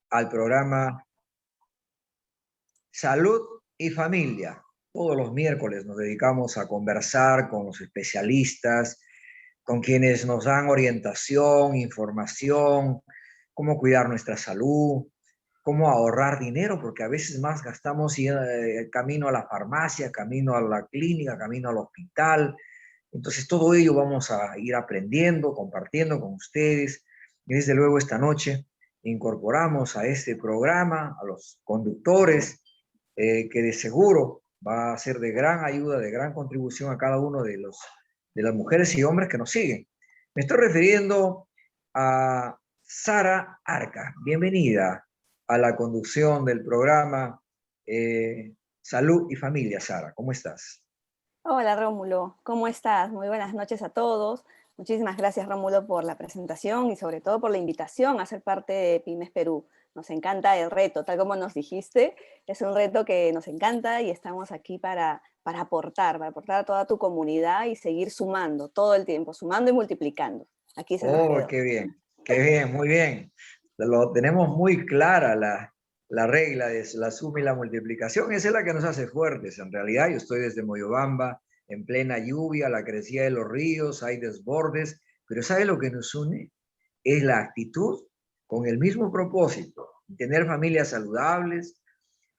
al programa Salud y Familia. Todos los miércoles nos dedicamos a conversar con los especialistas, con quienes nos dan orientación, información, cómo cuidar nuestra salud, cómo ahorrar dinero, porque a veces más gastamos camino a la farmacia, camino a la clínica, camino al hospital. Entonces todo ello vamos a ir aprendiendo, compartiendo con ustedes. Y desde luego esta noche incorporamos a este programa a los conductores, que de seguro va a ser de gran ayuda, de gran contribución a cada uno de las mujeres y hombres que nos siguen. Me estoy refiriendo a Sara Arca. Bienvenida a la conducción del programa Salud y Familia. Sara, ¿cómo estás? Hola Rómulo, ¿cómo estás? Muy buenas noches a todos. Muchísimas gracias Rómulo por la presentación y sobre todo por la invitación a ser parte de Pymes Perú. Nos encanta el reto, tal como nos dijiste, es un reto que nos encanta y estamos aquí para aportar a toda tu comunidad y seguir sumando todo el tiempo, sumando y multiplicando. Aquí se nos quedó. Qué bien, muy bien. Lo tenemos muy clara la regla de la suma y la multiplicación. Esa es la que nos hace fuertes. En realidad, yo estoy desde Moyobamba, en plena lluvia, la crecida de los ríos, hay desbordes, pero ¿sabe lo que nos une? Es la actitud con el mismo propósito, tener familias saludables,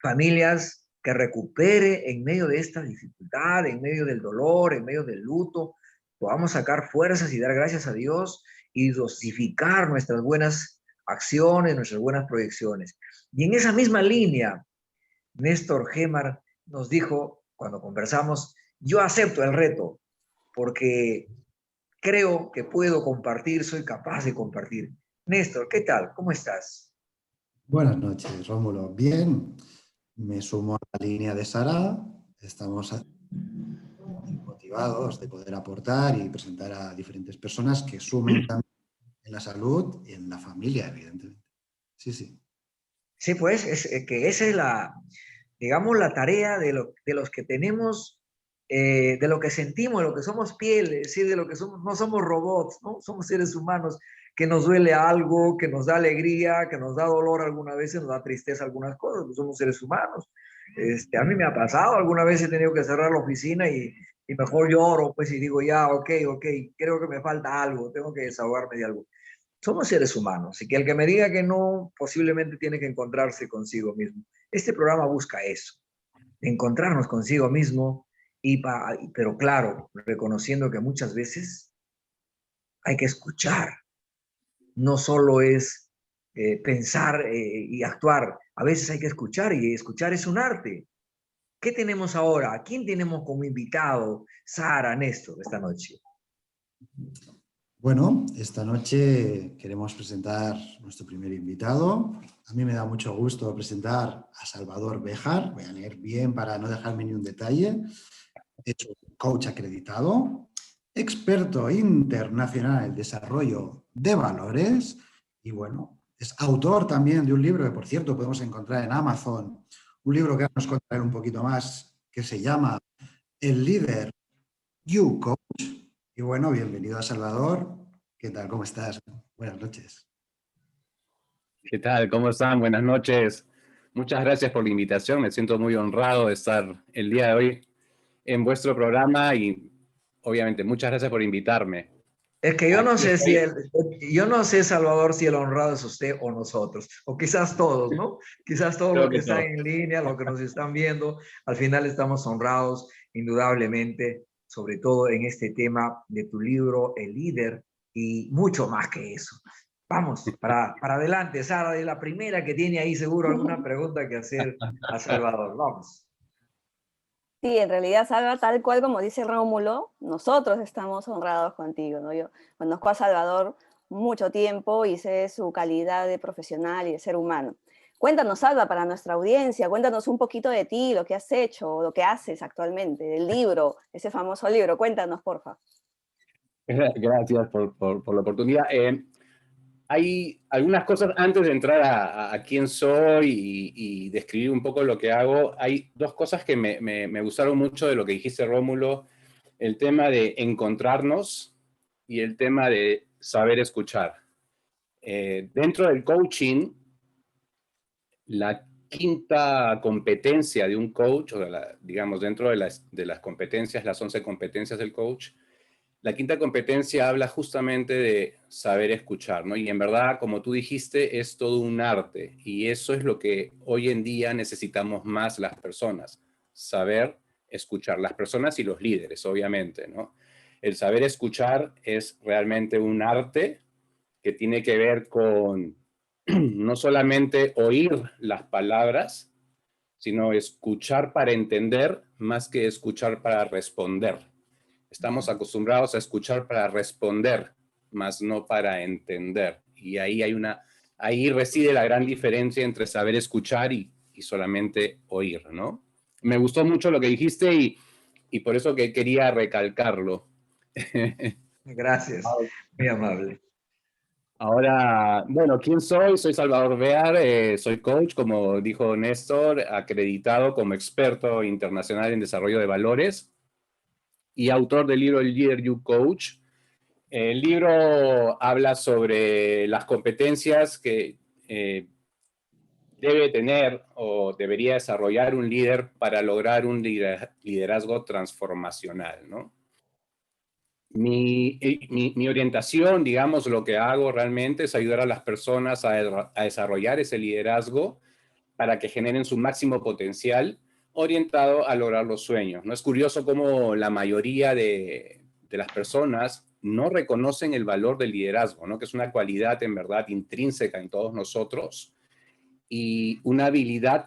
familias que recupere en medio de esta dificultad, en medio del dolor, en medio del luto, podamos sacar fuerzas y dar gracias a Dios y dosificar nuestras buenas acciones, nuestras buenas proyecciones. Y en esa misma línea, Néstor Gemar nos dijo, cuando conversamos, yo acepto el reto porque creo que puedo compartir, soy capaz de compartir. Néstor, ¿qué tal? ¿Cómo estás? Buenas noches, Rómulo. Bien, me sumo a la línea de Sara. Estamos motivados de poder aportar y presentar a diferentes personas que sumen también en la salud y en la familia, evidentemente. Sí, sí. Sí, pues, que esa es digamos, la tarea de los que tenemos, de lo que sentimos, de lo que somos piel, es decir, de lo que somos, no somos robots, ¿no? Somos seres humanos, que nos duele algo, que nos da alegría, que nos da dolor algunas veces, nos da tristeza algunas cosas, pues somos seres humanos. A mí me ha pasado, alguna vez he tenido que cerrar la oficina y mejor lloro, pues, y digo, ya, ok, creo que me falta algo, tengo que desahogarme de algo. Somos seres humanos y que el que me diga que no, posiblemente tiene que encontrarse consigo mismo. Este programa busca eso, encontrarnos consigo mismo, pero claro, reconociendo que muchas veces hay que escuchar, no solo es pensar y actuar, a veces hay que escuchar y escuchar es un arte. ¿Qué tenemos ahora? ¿A quién tenemos como invitado, Sara, Néstor, esta noche? Bueno, esta noche queremos presentar nuestro primer invitado. A mí me da mucho gusto presentar a Salvador Béjar. Voy a leer bien para no dejarme ni un detalle. Es un coach acreditado, experto internacional en desarrollo de valores y, bueno, es autor también de un libro que, por cierto, podemos encontrar en Amazon. Un libro que nos contará un poquito más, que se llama El líder You Coach. Y bueno, bienvenido a Salvador. ¿Qué tal? ¿Cómo estás? Buenas noches. ¿Qué tal? ¿Cómo están? Buenas noches. Muchas gracias por la invitación. Me siento muy honrado de estar el día de hoy en vuestro programa y obviamente muchas gracias por invitarme. Es que yo no Aquí sé estoy. yo no sé, Salvador, si el honrado es usted o nosotros, o quizás todos, ¿no? Quizás todos Creo los que que están todo. en línea, los que nos están viendo, al final estamos honrados, indudablemente, sobre todo en este tema de tu libro, El líder, y mucho más que eso. Vamos, para adelante, Sara, es la primera que tiene ahí seguro alguna pregunta que hacer a Salvador. Vamos. Sí, en realidad, Salva, tal cual como dice Rómulo, nosotros estamos honrados contigo, ¿no? Yo conozco a Salvador mucho tiempo y sé su calidad de profesional y de ser humano. Cuéntanos, Salva, para nuestra audiencia, cuéntanos un poquito de ti, lo que has hecho, lo que haces actualmente, del libro, ese famoso libro. Cuéntanos, porfa. Gracias por la oportunidad. Hay algunas cosas antes de entrar a quién soy y describir un poco lo que hago. Hay dos cosas que me gustaron mucho de lo que dijiste, Rómulo. El tema de encontrarnos y el tema de saber escuchar. Dentro del coaching, la quinta competencia de un coach, o digamos, dentro de las competencias, las 11 competencias del coach, la quinta competencia habla justamente de saber escuchar, ¿no? Y en verdad, como tú dijiste, es todo un arte. Y eso es lo que hoy en día necesitamos más las personas. Saber escuchar. Las personas y los líderes, obviamente, ¿no? El saber escuchar es realmente un arte que tiene que ver con no solamente oír las palabras, sino escuchar para entender más que escuchar para responder. Estamos acostumbrados a escuchar para responder, más no para entender. Y ahí reside la gran diferencia entre saber escuchar y solamente oír, ¿no? Me gustó mucho lo que dijiste y por eso que quería recalcarlo. Gracias, muy amable. Ahora, bueno, ¿quién soy? Soy Salvador Bear, soy coach, como dijo Néstor, acreditado como experto internacional en desarrollo de valores y autor del libro El Leader You Coach. El libro habla sobre las competencias que debe tener o debería desarrollar un líder para lograr un liderazgo transformacional, ¿no? Mi orientación, digamos, lo que hago realmente es ayudar a las personas a desarrollar ese liderazgo para que generen su máximo potencial orientado a lograr los sueños, ¿no? Es curioso cómo la mayoría de las personas no reconocen el valor del liderazgo, ¿no? Que es una cualidad en verdad intrínseca en todos nosotros y una habilidad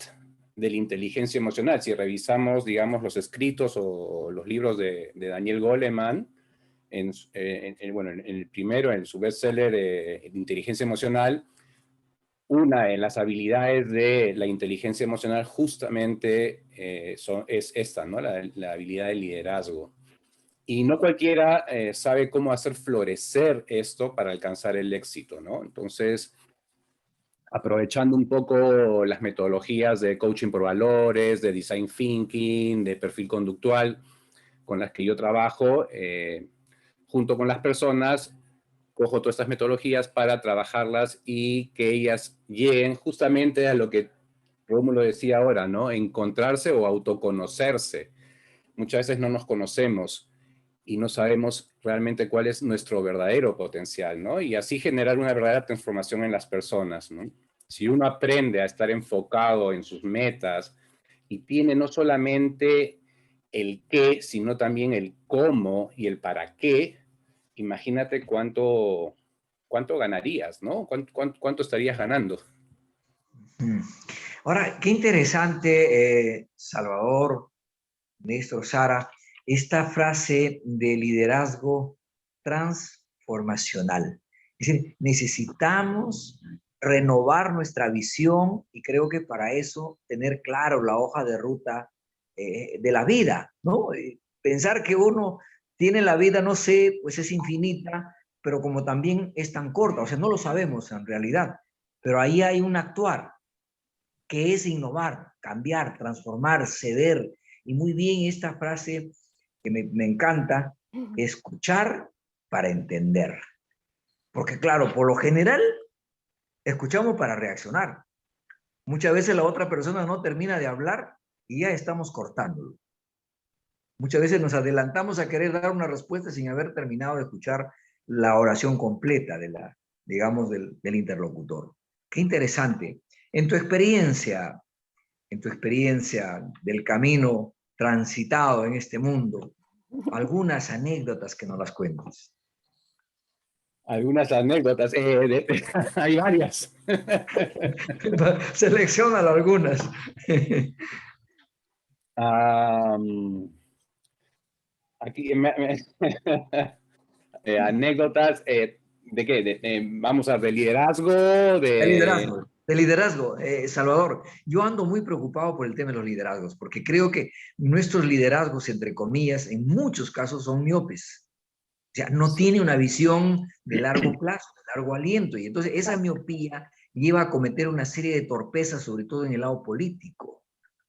de la inteligencia emocional. Si revisamos, digamos, los escritos o los libros de Daniel Goleman, en el primero, en su bestseller de Inteligencia Emocional, una de las habilidades de la inteligencia emocional justamente es esta, ¿no? La habilidad de liderazgo. Y no cualquiera sabe cómo hacer florecer esto para alcanzar el éxito, ¿no? Entonces, aprovechando un poco las metodologías de coaching por valores, de design thinking, de perfil conductual, con las que yo trabajo, junto con las personas, cojo todas estas metodologías para trabajarlas y que ellas lleguen justamente a lo que Rómulo decía ahora, ¿no? Encontrarse o autoconocerse. Muchas veces no nos conocemos y no sabemos realmente cuál es nuestro verdadero potencial, ¿no? Y así generar una verdadera transformación en las personas, ¿no? Si uno aprende a estar enfocado en sus metas y tiene no solamente el qué, sino también el cómo y el para qué, imagínate cuánto ganarías, ¿no? ¿Cuánto estarías ganando? Ahora, qué interesante, Salvador, Néstor, Sara, esta frase de liderazgo transformacional. Es decir, necesitamos renovar nuestra visión y creo que para eso tener claro la hoja de ruta de la vida, ¿no? Pensar que uno tiene la vida, no sé, pues es infinita, pero como también es tan corta, o sea, no lo sabemos en realidad, pero ahí hay un actuar que es innovar, cambiar, transformar, ceder. Y muy bien esta frase que me encanta, escuchar para entender. Porque claro, por lo general, escuchamos para reaccionar. Muchas veces la otra persona no termina de hablar y ya estamos cortándolo. Muchas veces nos adelantamos a querer dar una respuesta sin haber terminado de escuchar la oración completa de la, digamos, del interlocutor. Qué interesante. En tu experiencia del camino transitado en este mundo, algunas anécdotas que nos las cuentes. Algunas anécdotas, hay varias. Selecciona algunas. Aquí, anécdotas, ¿de qué? Vamos a ver, de liderazgo, De liderazgo, Salvador. Yo ando muy preocupado por el tema de los liderazgos, porque creo que nuestros liderazgos, entre comillas, en muchos casos son miopes. O sea, no tiene una visión de largo plazo, de largo aliento. Y entonces esa miopía lleva a cometer una serie de torpezas, sobre todo en el lado político,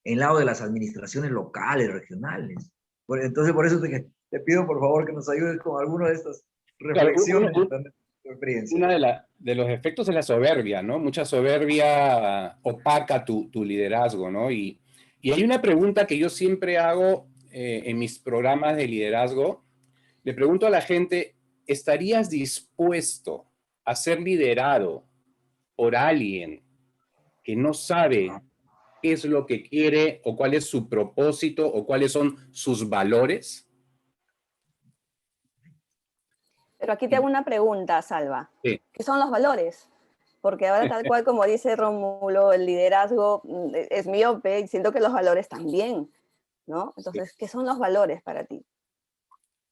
en el lado de las administraciones locales, regionales. Entonces, por eso te pido, por favor, que nos ayudes con alguna de estas Claro, reflexiones. tu experiencia. Uno de los efectos es la soberbia, ¿no? Mucha soberbia opaca tu liderazgo, ¿no? Y hay una pregunta que yo siempre hago en mis programas de liderazgo. Le pregunto a la gente, ¿estarías dispuesto a ser liderado por alguien que no sabe qué es lo que quiere o cuál es su propósito o cuáles son sus valores? Pero aquí te hago una pregunta, Salva. Sí. ¿Qué son los valores? Porque ahora, tal cual como dice Rómulo, el liderazgo es miope y siento que los valores también, ¿no? Entonces, ¿qué son los valores para ti?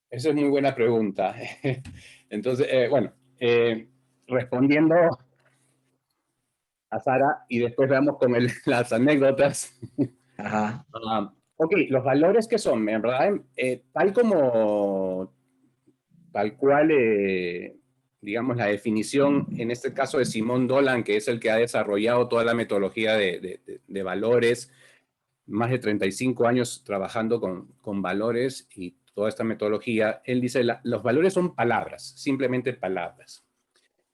Esa es muy buena pregunta. Entonces, bueno, respondiendo a Sara y después vamos con las anécdotas. Ajá. Ok, los valores que son, en verdad, tal cual, digamos, la definición, en este caso de Simón Dolan, que es el que ha desarrollado toda la metodología de valores, más de 35 años trabajando con valores y toda esta metodología, él dice, los valores son palabras, simplemente palabras,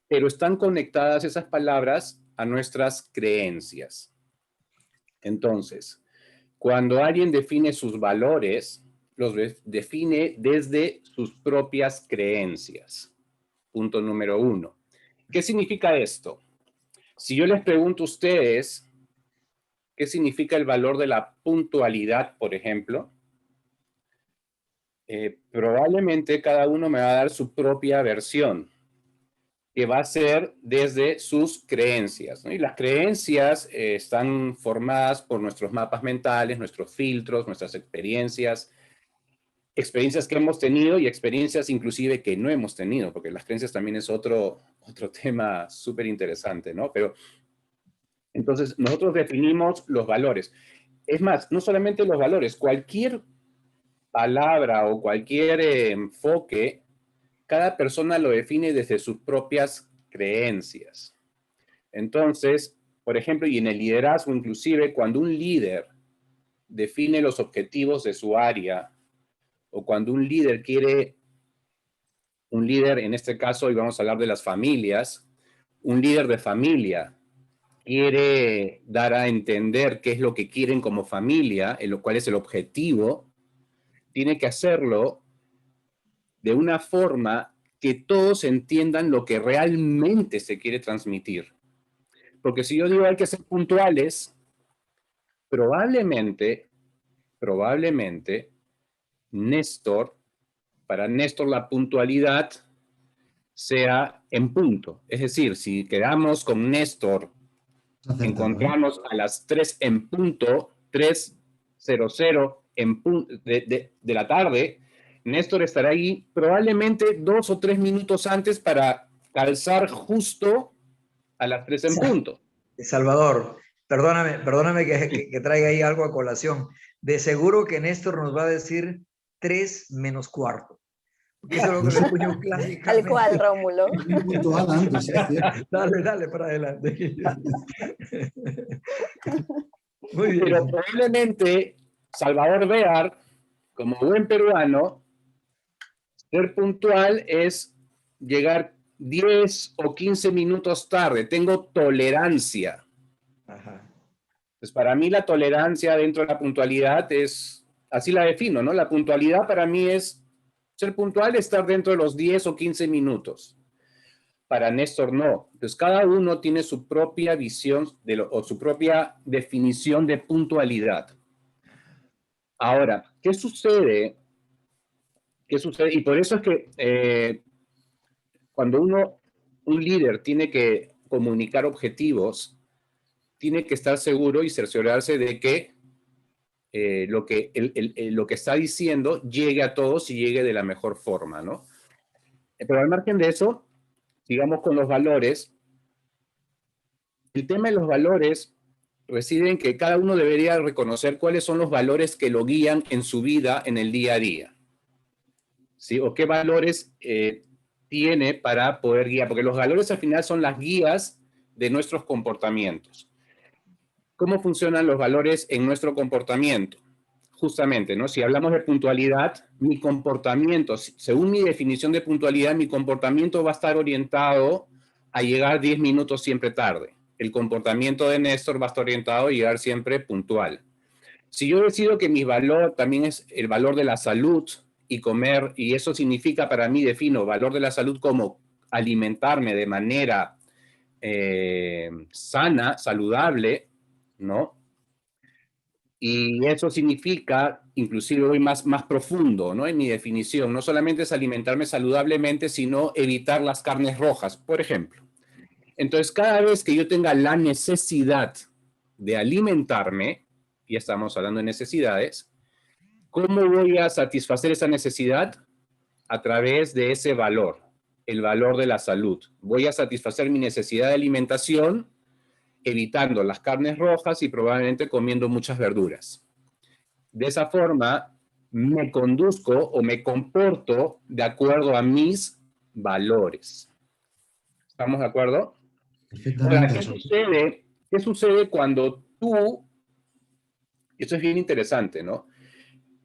pero están conectadas esas palabras a nuestras creencias. Entonces, cuando alguien define sus valores, los define desde sus propias creencias. Punto número 1. ¿Qué significa esto? Si yo les pregunto a ustedes, ¿qué significa el valor de la puntualidad, por ejemplo? Probablemente cada uno me va a dar su propia versión, que va a ser desde sus creencias, ¿no? Y las creencias están formadas por nuestros mapas mentales, nuestros filtros, nuestras experiencias que hemos tenido y experiencias inclusive que no hemos tenido, porque las creencias también es otro tema súper interesante, ¿no? Pero entonces nosotros definimos los valores. Es más, no solamente los valores, cualquier palabra o cualquier enfoque, cada persona lo define desde sus propias creencias. Entonces, por ejemplo, y en el liderazgo inclusive, cuando un líder define los objetivos de su área, o cuando un líder en este caso, y vamos a hablar de las familias, un líder de familia quiere dar a entender qué es lo que quieren como familia, en lo cual es el objetivo, tiene que hacerlo de una forma que todos entiendan lo que realmente se quiere transmitir. Porque si yo digo hay que ser puntuales, probablemente, para Néstor la puntualidad sea en punto. Es decir, si quedamos con Néstor, encontramos a las 3 en punto, 3:00 de la tarde, Néstor estará ahí probablemente 2 o 3 minutos antes para calzar justo a las 3 en punto. Salvador, perdóname que traiga ahí algo a colación. De seguro que Néstor nos va a decir 3 menos cuarto. Eso es lo que le escucho clásicamente. Tal cual, Rómulo. Dale, para adelante. Muy bien. Pero probablemente Salvador Béjar, como buen peruano, ser puntual es llegar 10 o 15 minutos tarde. Tengo tolerancia. Ajá. Pues para mí la tolerancia dentro de la puntualidad es, así la defino, ¿no? La puntualidad para mí es ser puntual, estar dentro de los 10 o 15 minutos. Para Néstor no. Entonces cada uno tiene su propia visión o su propia definición de puntualidad. Ahora, ¿qué sucede? Y por eso es que cuando un líder tiene que comunicar objetivos, tiene que estar seguro y cerciorarse de que lo que está diciendo llegue a todos y llegue de la mejor forma, ¿no? Pero al margen de eso, sigamos con los valores. El tema de los valores reside en que cada uno debería reconocer cuáles son los valores que lo guían en su vida, en el día a día, ¿sí? O qué valores tiene para poder guiar, porque los valores al final son las guías de nuestros comportamientos. ¿Cómo funcionan los valores en nuestro comportamiento? justamente, ¿no? Si hablamos de puntualidad, mi comportamiento, según mi definición de puntualidad, mi comportamiento va a estar orientado a llegar 10 minutos siempre tarde. El comportamiento de Néstor va a estar orientado a llegar siempre puntual. Si yo decido que mi valor también es el valor de la salud y comer, y eso significa para mí, defino valor de la salud como alimentarme de manera sana, saludable, ¿no? Y eso significa, inclusive voy más profundo, ¿no? En mi definición, no solamente es alimentarme saludablemente, sino evitar las carnes rojas, por ejemplo. Entonces, cada vez que yo tenga la necesidad de alimentarme, ya estamos hablando de necesidades, ¿cómo voy a satisfacer esa necesidad? A través de ese valor, el valor de la salud. Voy a satisfacer mi necesidad de alimentación evitando las carnes rojas y probablemente comiendo muchas verduras. De esa forma, me conduzco o me comporto de acuerdo a mis valores. ¿Estamos de acuerdo? Ahora, Perfectamente. ¿qué sucede cuando tú, esto es bien interesante, ¿no?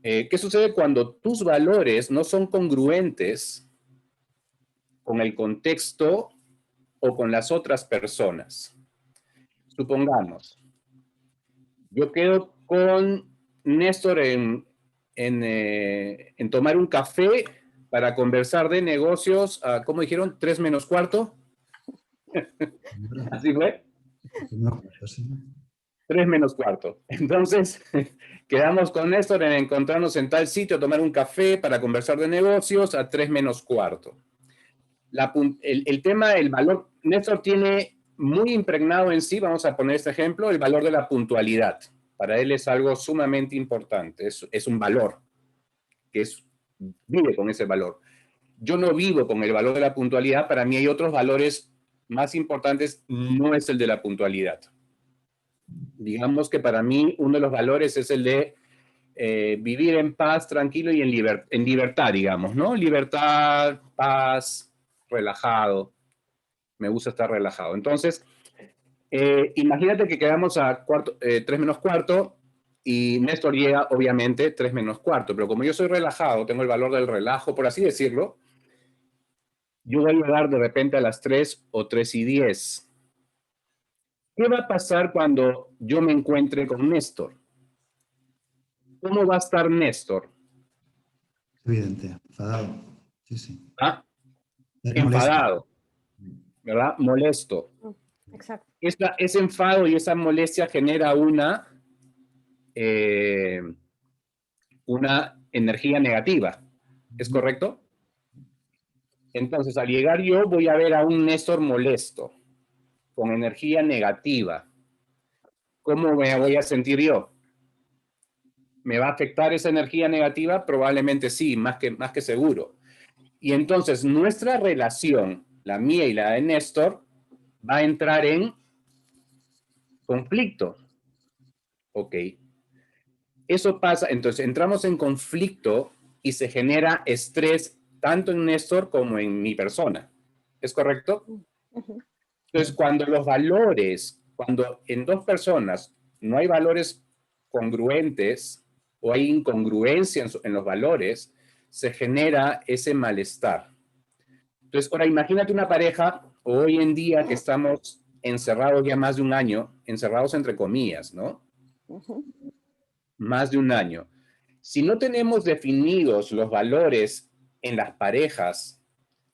¿Qué sucede cuando tus valores no son congruentes con el contexto o con las otras personas? Supongamos, yo quedo con Néstor en tomar un café para conversar de negocios, ¿cómo dijeron? 3 menos cuarto. ¿Así fue? 3 menos cuarto. Entonces, quedamos con Néstor en encontrarnos en tal sitio, tomar un café para conversar de negocios a 3 menos cuarto. El tema, el valor, Néstor tiene muy impregnado en sí, vamos a poner este ejemplo, el valor de la puntualidad. Para él es algo sumamente importante, es un valor, que vive con ese valor. Yo no vivo con el valor de la puntualidad, para mí hay otros valores más importantes, no es el de la puntualidad. Digamos que para mí uno de los valores es el de vivir en paz, tranquilo y en libertad, digamos, ¿no? Libertad, paz, relajado. Me gusta estar relajado. Entonces, imagínate que quedamos a 3 menos cuarto y Néstor llega, obviamente, 3 menos cuarto. Pero como yo soy relajado, tengo el valor del relajo, por así decirlo, yo voy a llegar de repente a las 3 o 3:10. ¿Qué va a pasar cuando yo me encuentre con Néstor? ¿Cómo va a estar Néstor? Evidente, enfadado. Sí, sí. ¿Ah? Enfadado, ¿verdad? Molesto. Exacto. Ese enfado y esa molestia genera una energía negativa. ¿Es correcto? Entonces, al llegar yo, voy a ver a un Néstor molesto, con energía negativa. ¿Cómo me voy a sentir yo? ¿Me va a afectar esa energía negativa? Probablemente sí, más que seguro. Y entonces, nuestra relación, la mía y la de Néstor, va a entrar en conflicto. Ok. Eso pasa, entonces entramos en conflicto y se genera estrés tanto en Néstor como en mi persona. ¿Es correcto? Entonces, cuando los valores, cuando en dos personas no hay valores congruentes o hay incongruencia en los valores, se genera ese malestar. Entonces, ahora imagínate una pareja hoy en día que estamos encerrados ya más de un año, encerrados entre comillas, ¿no? Más de un año. Si no tenemos definidos los valores en las parejas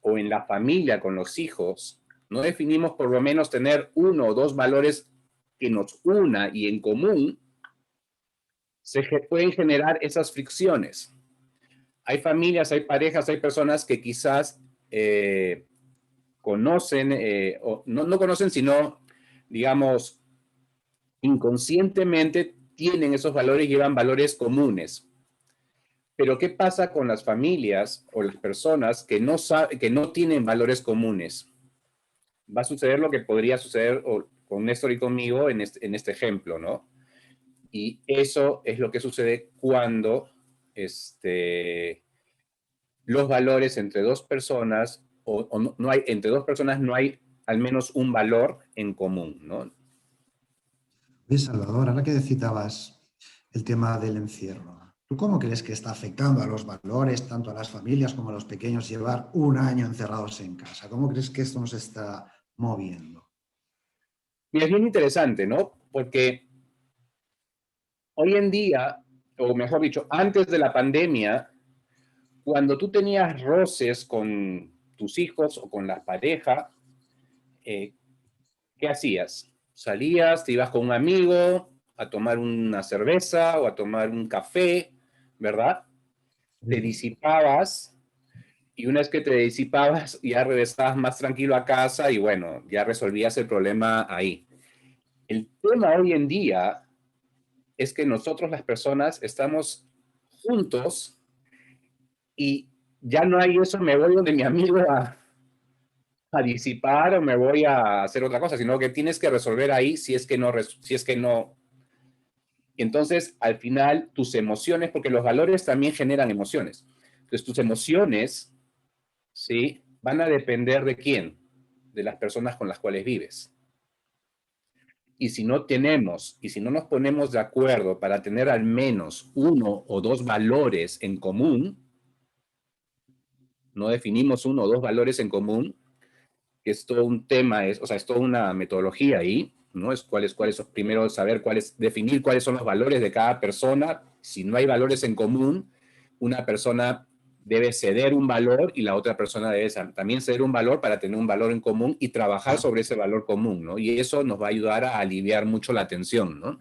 o en la familia con los hijos, no definimos por lo menos tener 1 o 2 valores que nos una y en común, se pueden generar esas fricciones. Hay familias, hay parejas, hay personas que quizás conocen, o no conocen, sino, digamos, inconscientemente tienen esos valores y llevan valores comunes. Pero ¿qué pasa con las familias o las personas que no tienen valores comunes? Va a suceder lo que podría suceder con Néstor y conmigo en este ejemplo, ¿no? Y eso es lo que sucede cuando los valores entre dos personas, no hay, entre dos personas no hay al menos un valor en común, ¿no? Oye, Salvador, ahora que citabas el tema del encierro, ¿Tú cómo crees que está afectando a los valores, tanto a las familias como a los pequeños, llevar un año encerrados en casa? ¿Cómo crees que esto nos está moviendo? Y es bien interesante, ¿no? Porque hoy en día, o mejor dicho, antes de la pandemia, cuando tú tenías roces con tus hijos o con la pareja, eh, ¿qué hacías? Salías, te ibas con un amigo a tomar una cerveza o a tomar un café, ¿verdad? Te disipabas y una vez que te disipabas ya regresabas más tranquilo a casa y bueno, ya resolvías el problema ahí. El tema hoy en día es que nosotros las personas estamos juntos y ya no hay eso, me voy donde mi amigo a disipar o me voy a hacer otra cosa, sino que tienes que resolver ahí si es que no, si es que no. Y entonces, al final, tus emociones, porque los valores también generan emociones. Entonces, tus emociones, ¿sí? Van a depender de quién, de las personas con las cuales vives. Y si no tenemos, y si no nos ponemos de acuerdo para tener al menos uno o dos valores en común, no definimos uno o dos valores en común, que es todo un tema, o sea, es toda una metodología ahí, ¿no? Es primero saber definir cuáles son los valores de cada persona. Si no hay valores en común, una persona debe ceder un valor y la otra persona debe también ceder un valor para tener un valor en común y trabajar sobre ese valor común, ¿no? Y eso nos va a ayudar a aliviar mucho la tensión, ¿no?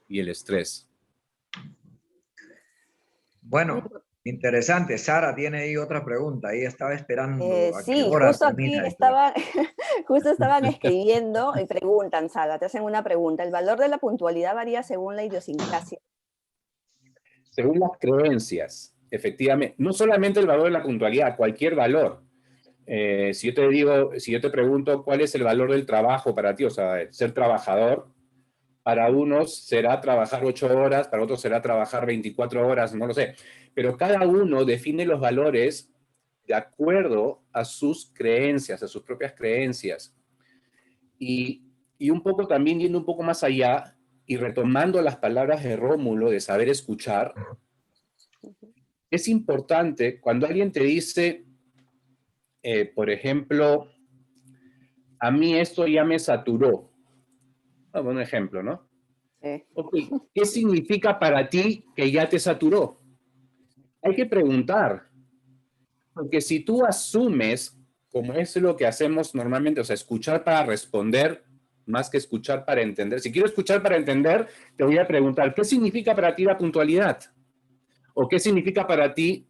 Y el estrés. Bueno, interesante. Sara tiene ahí otra pregunta. Ahí estaba esperando a qué Sí, hora justo aquí termina esto. estaban, justo estaban escribiendo y preguntan, Sara, te hacen una pregunta. ¿El valor de la puntualidad varía según la idiosincrasia? Según las creencias, efectivamente, no solamente el valor de la puntualidad, cualquier valor. Si yo te pregunto cuál es el valor del trabajo para ti, o sea, ser trabajador, para unos será trabajar 8 horas, para otros será trabajar 24 horas, no lo sé. Pero cada uno define los valores de acuerdo a sus creencias, a sus propias creencias. Y un poco también yendo un poco más allá y retomando las palabras de Rómulo de saber escuchar, es importante cuando alguien te dice, por ejemplo, a mí esto ya me saturó. Vamos a un ejemplo, ¿no? Ok, ¿qué significa para ti que ya te saturó? Hay que preguntar, porque si tú asumes, como es lo que hacemos normalmente, o sea, escuchar para responder más que escuchar para entender. Si quiero escuchar para entender, te voy a preguntar, ¿qué significa para ti la puntualidad? ¿O qué significa para ti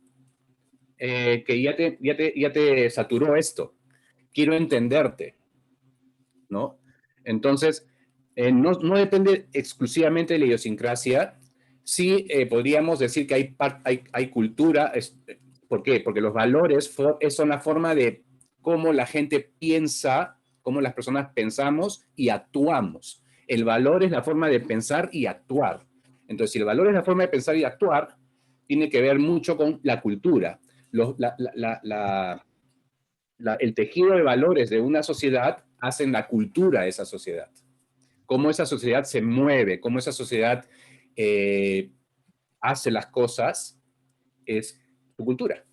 que ya te saturó esto? Quiero entenderte, ¿no? Entonces, no depende exclusivamente de la idiosincrasia. Sí, podríamos decir que hay cultura. ¿Por qué? Porque los valores son la forma de cómo la gente piensa, cómo las personas pensamos y actuamos. El valor es la forma de pensar y actuar. Entonces, si el valor es la forma de pensar y actuar, tiene que ver mucho con la cultura. El tejido de valores de una sociedad hacen la cultura de esa sociedad. Cómo esa sociedad se mueve, cómo esa sociedad hace las cosas, es su cultura.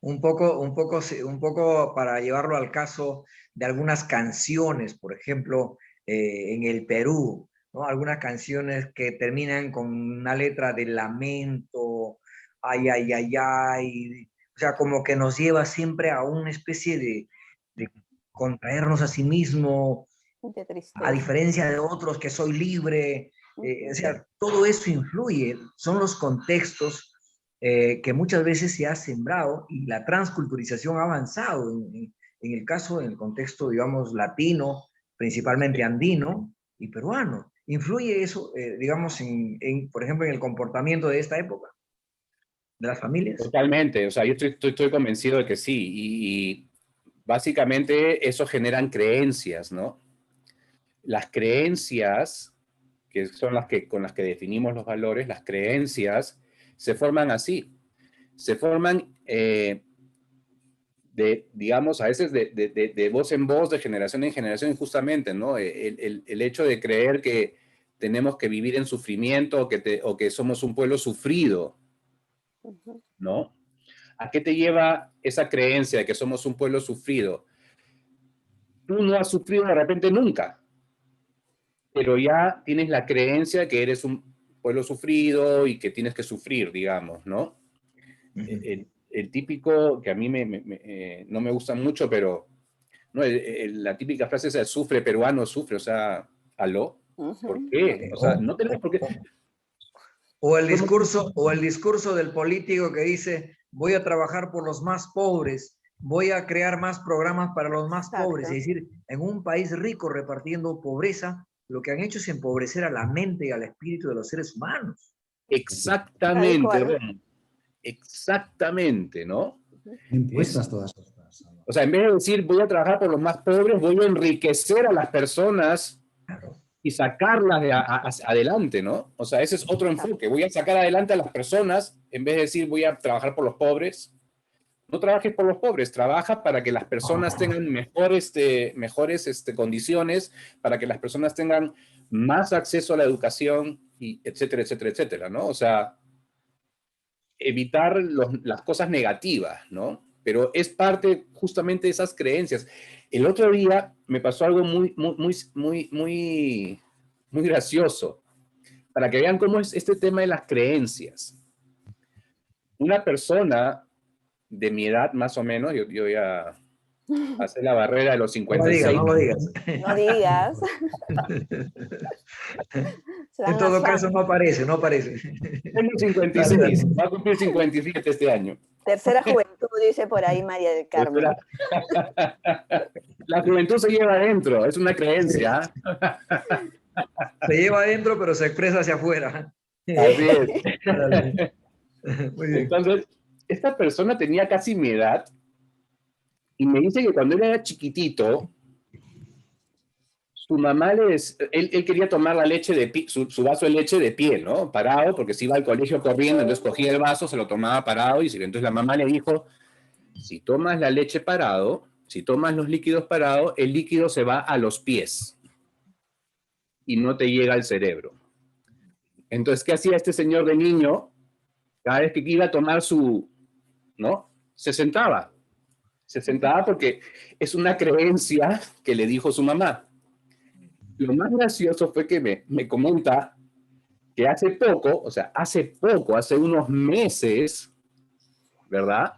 Un poco para llevarlo al caso de algunas canciones, por ejemplo, en el Perú, ¿no? Algunas canciones que terminan con una letra de lamento, ay, ay, ay, ay, o sea, como que nos lleva siempre a una especie de contraernos a sí mismo, De a tristeza. diferencia de otros que soy libre, o sea, todo eso influye, son los contextos que muchas veces se ha sembrado y la transculturización ha avanzado en el caso, en el contexto, digamos, latino, principalmente andino y peruano. ¿Influye eso, digamos, por ejemplo, en el comportamiento de esta época, de las familias? Totalmente, o sea, yo estoy convencido de que sí, y básicamente eso generan creencias, ¿no? Las creencias, que son con las que definimos los valores, las creencias se forman así, se forman digamos, a veces de voz en voz, de generación en generación, injustamente, ¿no? El hecho de creer que tenemos que vivir en sufrimiento o que somos un pueblo sufrido, ¿no? ¿A qué te lleva esa creencia de que somos un pueblo sufrido? Tú no has sufrido de repente nunca, pero ya tienes la creencia de que eres un pueblo sufrido y que tienes que sufrir, digamos, ¿no? El típico, que a mí no me gusta mucho, pero no, la típica frase es el sufre peruano, sufre, o sea, ¿aló? ¿Por qué? O sea, no tenemos por qué. O el discurso del político que dice, voy a trabajar por los más pobres, voy a crear más programas para los más pobres. Es decir, en un país rico repartiendo pobreza, lo que han hecho es empobrecer a la mente y al espíritu de los seres humanos. Exactamente, exactamente, ¿no? Impuestas todas estas. O sea, en vez de decir voy a trabajar por los más pobres, voy a enriquecer a las personas y sacarlas adelante, ¿no? O sea, ese es otro enfoque. Voy a sacar adelante a las personas en vez de decir voy a trabajar por los pobres. No trabajes por los pobres, trabaja para que las personas tengan mejores condiciones, para que las personas tengan más acceso a la educación, y etcétera, etcétera, etcétera, ¿no? O sea, evitar las cosas negativas, ¿no? Pero es parte justamente de esas creencias. El otro día me pasó algo muy gracioso, para que vean cómo es este tema de las creencias. Una persona de mi edad, más o menos, yo ya pasé la barrera de los 56. No lo digas. No digas. En todo caso, no aparece. Tengo 56, va a cumplir 57 este año. Tercera juventud, dice por ahí María del Carmen. La juventud se lleva adentro, es una creencia. Se lleva adentro, pero se expresa hacia afuera. Así es. Muy bien. Entonces, esta persona tenía casi mi edad y me dice que cuando él era chiquitito, su mamá él quería tomar la leche su vaso de leche de pie, ¿no? Parado, porque se iba al colegio corriendo, entonces cogía el vaso, se lo tomaba parado, y entonces la mamá le dijo, si tomas la leche parado, si tomas los líquidos parados, el líquido se va a los pies y no te llega al cerebro. Entonces, ¿qué hacía este señor de niño? Cada vez que iba a tomar ¿no? Se sentaba porque es una creencia que le dijo su mamá. Lo más gracioso fue que me comenta que hace poco, hace unos meses, ¿verdad?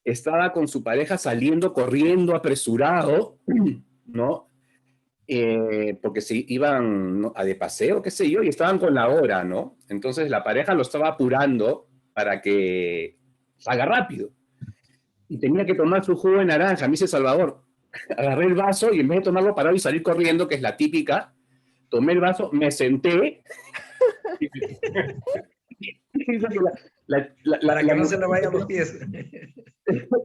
Estaba con su pareja saliendo, corriendo, apresurado, ¿no? Porque se iban, ¿no?, de paseo, qué sé yo, y estaban con la hora, ¿no? Entonces la pareja lo estaba apurando para que salga rápido. Y tenía que tomar su jugo de naranja. Me dice Salvador, agarré el vaso y en vez de tomarlo parado y salir corriendo, que es la típica, tomé el vaso, me senté. Para que no se le vayan los pies.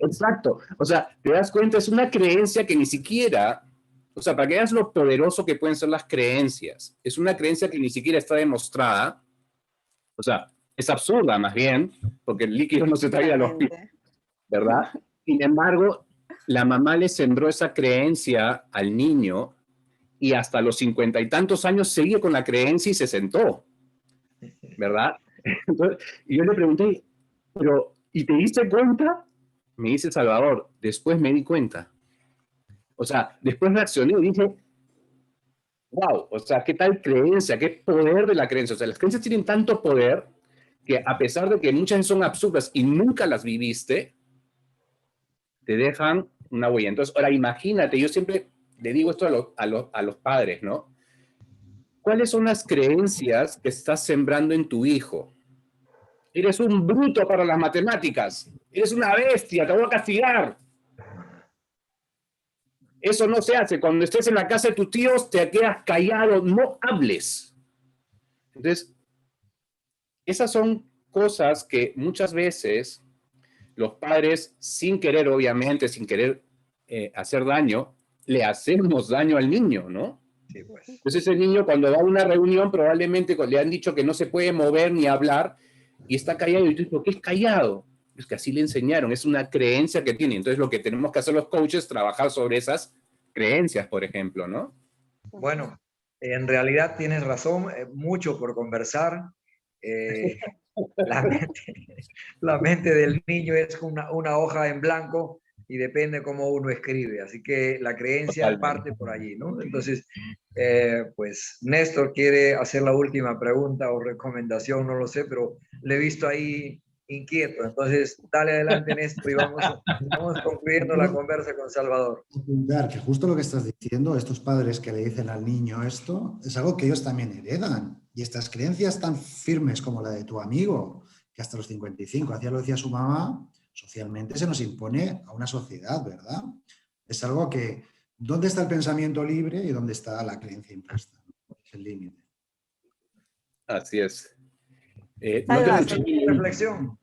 Exacto. O sea, te das cuenta, es una creencia que ni siquiera, o sea, para que veas lo poderoso que pueden ser las creencias, es una creencia que ni siquiera está demostrada. O sea, es absurda más bien, porque el líquido no se trae a los pies, ¿verdad? Sin embargo, la mamá le sembró esa creencia al niño y hasta los 50 y tantos años seguía con la creencia y se sentó, ¿verdad? Entonces, y yo le pregunté, pero, ¿y te diste cuenta? Me dice Salvador, después me di cuenta. O sea, después reaccioné y dije, wow, o sea, qué tal creencia, qué poder de la creencia. O sea, las creencias tienen tanto poder que a pesar de que muchas son absurdas y nunca las viviste, te dejan una huella. Entonces, ahora imagínate, yo siempre le digo esto a los padres, ¿no? ¿Cuáles son las creencias que estás sembrando en tu hijo? Eres un bruto para las matemáticas. Eres una bestia, te voy a castigar. Eso no se hace. Cuando estés en la casa de tus tíos, te quedas callado, no hables. Entonces, esas son cosas que muchas veces los padres, sin querer, obviamente, sin querer hacer daño, le hacemos daño al niño, ¿no? Sí, pues. Entonces ese niño cuando va a una reunión probablemente le han dicho que no se puede mover ni hablar y está callado y tú dices, ¿por qué es callado? Es que así le enseñaron, es una creencia que tiene. Entonces lo que tenemos que hacer los coaches es trabajar sobre esas creencias, por ejemplo, ¿no? Bueno, en realidad tienes razón, mucho por conversar. la mente, la mente del niño es una hoja en blanco y depende cómo uno escribe. Así que la creencia Totalmente. parte por allí, ¿no? Entonces, pues Néstor quiere hacer la última pregunta o recomendación, no lo sé, pero le he visto ahí inquieto. Entonces, dale adelante, Néstor, y vamos concluyendo la conversa con Salvador. Apuntar que justo lo que estás diciendo, estos padres que le dicen al niño esto, es algo que ellos también heredan. Y estas creencias tan firmes como la de tu amigo, que hasta los 55 hacía lo decía su mamá, socialmente se nos impone a una sociedad, ¿verdad? Es algo que, ¿dónde está el pensamiento libre y dónde está la creencia impuesta? Es el límite. Así es. No te Salva, escuché. Reflexión,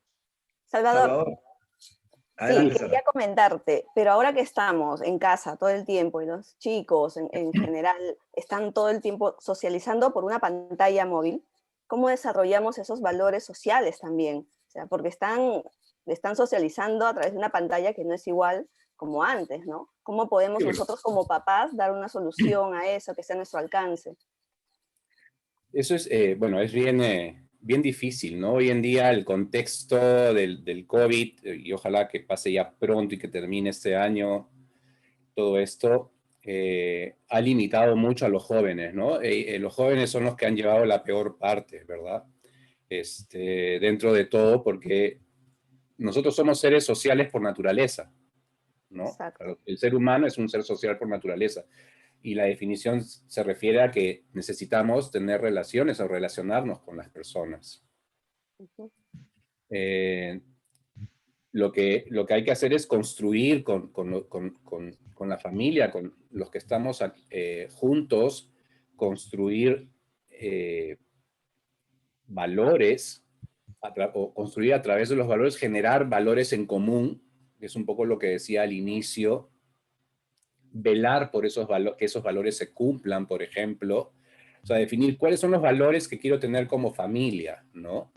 Salvador, Salvador. sí, Adelante, quería Sara. comentarte, pero ahora que estamos en casa todo el tiempo y los chicos en general están todo el tiempo socializando por una pantalla móvil, ¿cómo desarrollamos esos valores sociales también? O sea, porque están socializando a través de una pantalla que no es igual como antes, ¿no? ¿Cómo podemos nosotros como papás dar una solución a eso que esté a nuestro alcance? Eso es, bueno, es bien difícil, ¿no? Hoy en día el contexto del COVID, y ojalá que pase ya pronto y que termine este año, todo esto ha limitado mucho a los jóvenes, ¿no? Los jóvenes son los que han llevado la peor parte, ¿verdad? Dentro de todo, porque nosotros somos seres sociales por naturaleza, ¿no? Exacto. El ser humano es un ser social por naturaleza. Y la definición se refiere a que necesitamos tener relaciones o relacionarnos con las personas. Ujú. Eh, lo que hay que hacer es construir con la familia, con los que estamos juntos, construir valores, o construir a través de los valores, generar valores en común, que es un poco lo que decía al inicio, velar por que esos valores se cumplan, por ejemplo. O sea, definir cuáles son los valores que quiero tener como familia, ¿no?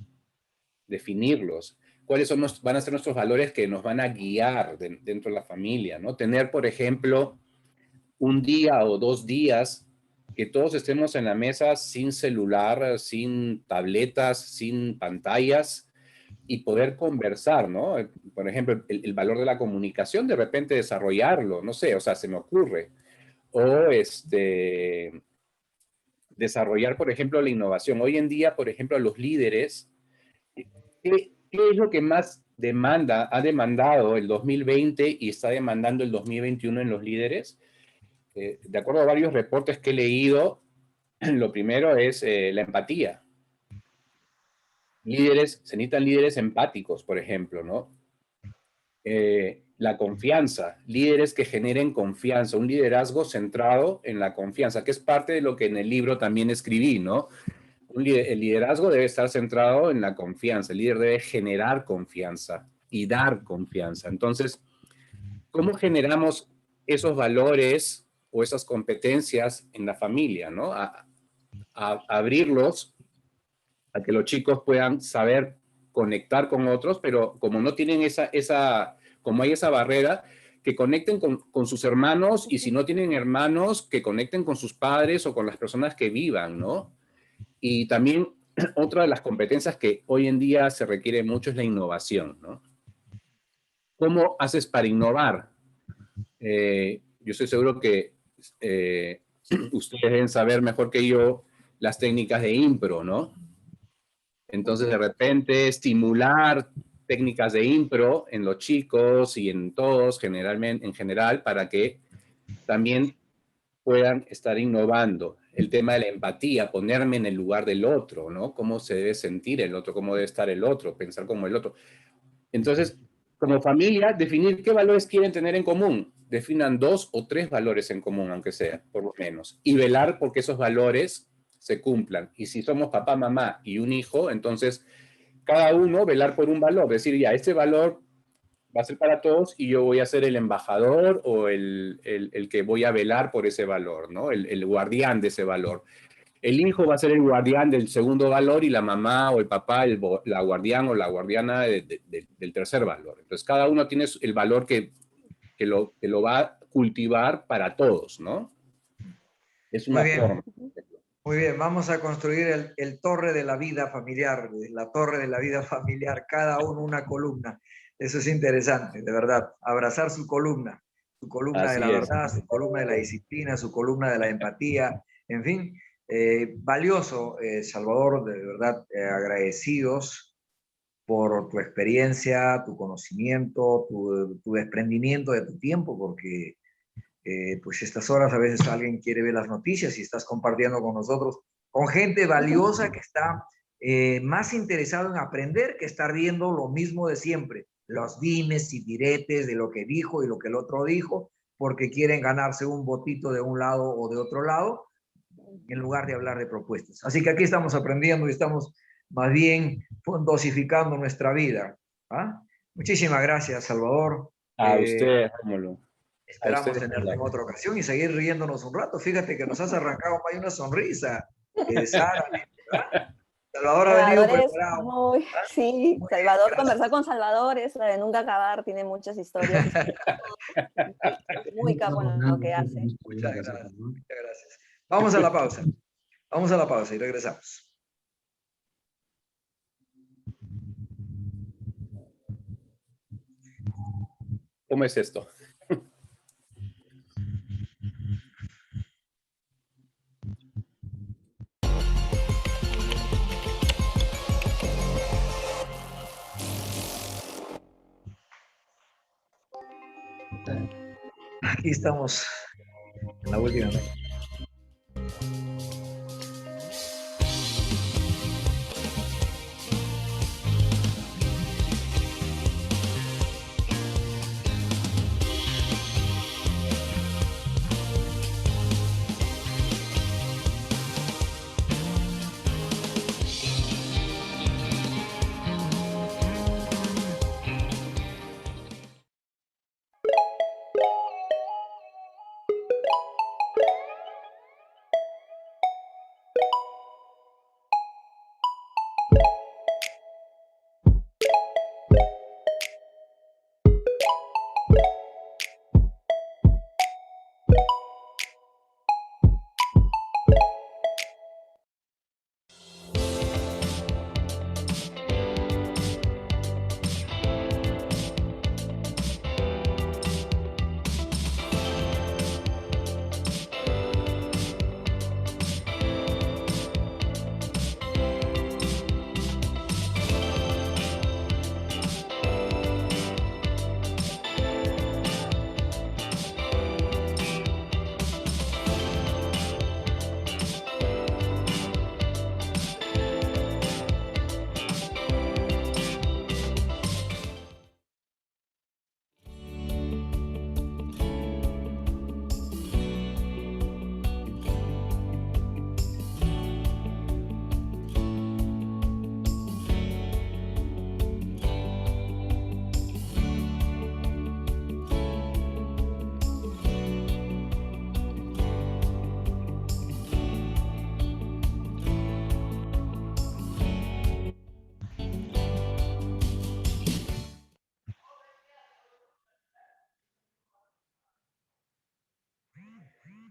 Definirlos. ¿Cuáles van a ser nuestros valores que nos van a guiar dentro de la familia, ¿no? Tener, por ejemplo, un día o 2 días que todos estemos en la mesa sin celular, sin tabletas, sin pantallas y poder conversar, ¿no? Por ejemplo, el valor de la comunicación, de repente desarrollarlo, no sé, o sea, se me ocurre. O desarrollar, por ejemplo, la innovación. Hoy en día, por ejemplo, los líderes, ¿qué es lo que más ha demandado el 2020 y está demandando el 2021 en los líderes? De acuerdo a varios reportes que he leído, lo primero es la empatía. Se necesitan líderes empáticos, por ejemplo, ¿no? La confianza, líderes que generen confianza, un liderazgo centrado en la confianza, que es parte de lo que en el libro también escribí, ¿no? El liderazgo debe estar centrado en la confianza, el líder debe generar confianza y dar confianza. Entonces, ¿cómo generamos esos valores o esas competencias en la familia, ¿no? A abrirlos a que los chicos puedan saber conectar con otros, pero como no tienen como hay esa barrera, que conecten con sus hermanos y si no tienen hermanos, que conecten con sus padres o con las personas que vivan, ¿no? Y también otra de las competencias que hoy en día se requiere mucho es la innovación, ¿no? ¿Cómo haces para innovar? Yo estoy seguro que ustedes deben saber mejor que yo las técnicas de impro, ¿no? Entonces, de repente, estimular técnicas de impro en los chicos y en todos, en general, para que también puedan estar innovando. El tema de la empatía, ponerme en el lugar del otro, ¿no? Cómo se debe sentir el otro, cómo debe estar el otro, pensar como el otro. Entonces, como familia, definir qué valores quieren tener en común. Definan 2 o 3 valores en común, aunque sea, por lo menos. Y velar porque esos valores se cumplan. Y si somos papá, mamá y un hijo, entonces cada uno velar por un valor. Decir, ya, este valor va a ser para todos y yo voy a ser el embajador o el que voy a velar por ese valor, ¿no? El guardián de ese valor. El hijo va a ser el guardián del segundo valor y la mamá o el papá la guardián o la guardiana del tercer valor. Entonces, cada uno tiene el valor que lo va a cultivar para todos, ¿no? Es Muy una bien, forma. Muy bien, vamos a construir el torre de la vida familiar, la torre de la vida familiar, cada uno una columna. Eso es interesante, de verdad. Abrazar su columna de la Así es. verdad, su columna de la disciplina, su columna de la empatía, en fin, valioso, Salvador, de verdad, agradecidos por tu experiencia, tu conocimiento, tu desprendimiento de tu tiempo, porque pues estas horas a veces alguien quiere ver las noticias y estás compartiendo con nosotros, con gente valiosa que está más interesado en aprender que estar viendo lo mismo de siempre, los dimes y diretes de lo que dijo y lo que el otro dijo, porque quieren ganarse un votito de un lado o de otro lado, en lugar de hablar de propuestas. Así que aquí estamos aprendiendo y estamos más bien dosificando nuestra vida. ¿Ah? Muchísimas gracias, Salvador. A usted, Rómulo. A Esperamos usted. tenerte en otra ocasión y seguir riéndonos un rato. Fíjate que nos has arrancado hay una sonrisa. Sara, ¿verdad? Salvador ha venido Salvador es preparado. muy, ¿Ah? sí, Muy bien, Salvador, gracias. conversar con Salvador es de nunca acabar, tiene muchas historias, es muy capo en lo que hace. Muchas gracias. Muchas gracias. Vamos a la pausa. Vamos a la pausa y regresamos. ¿Cómo es esto? Aquí estamos en la última.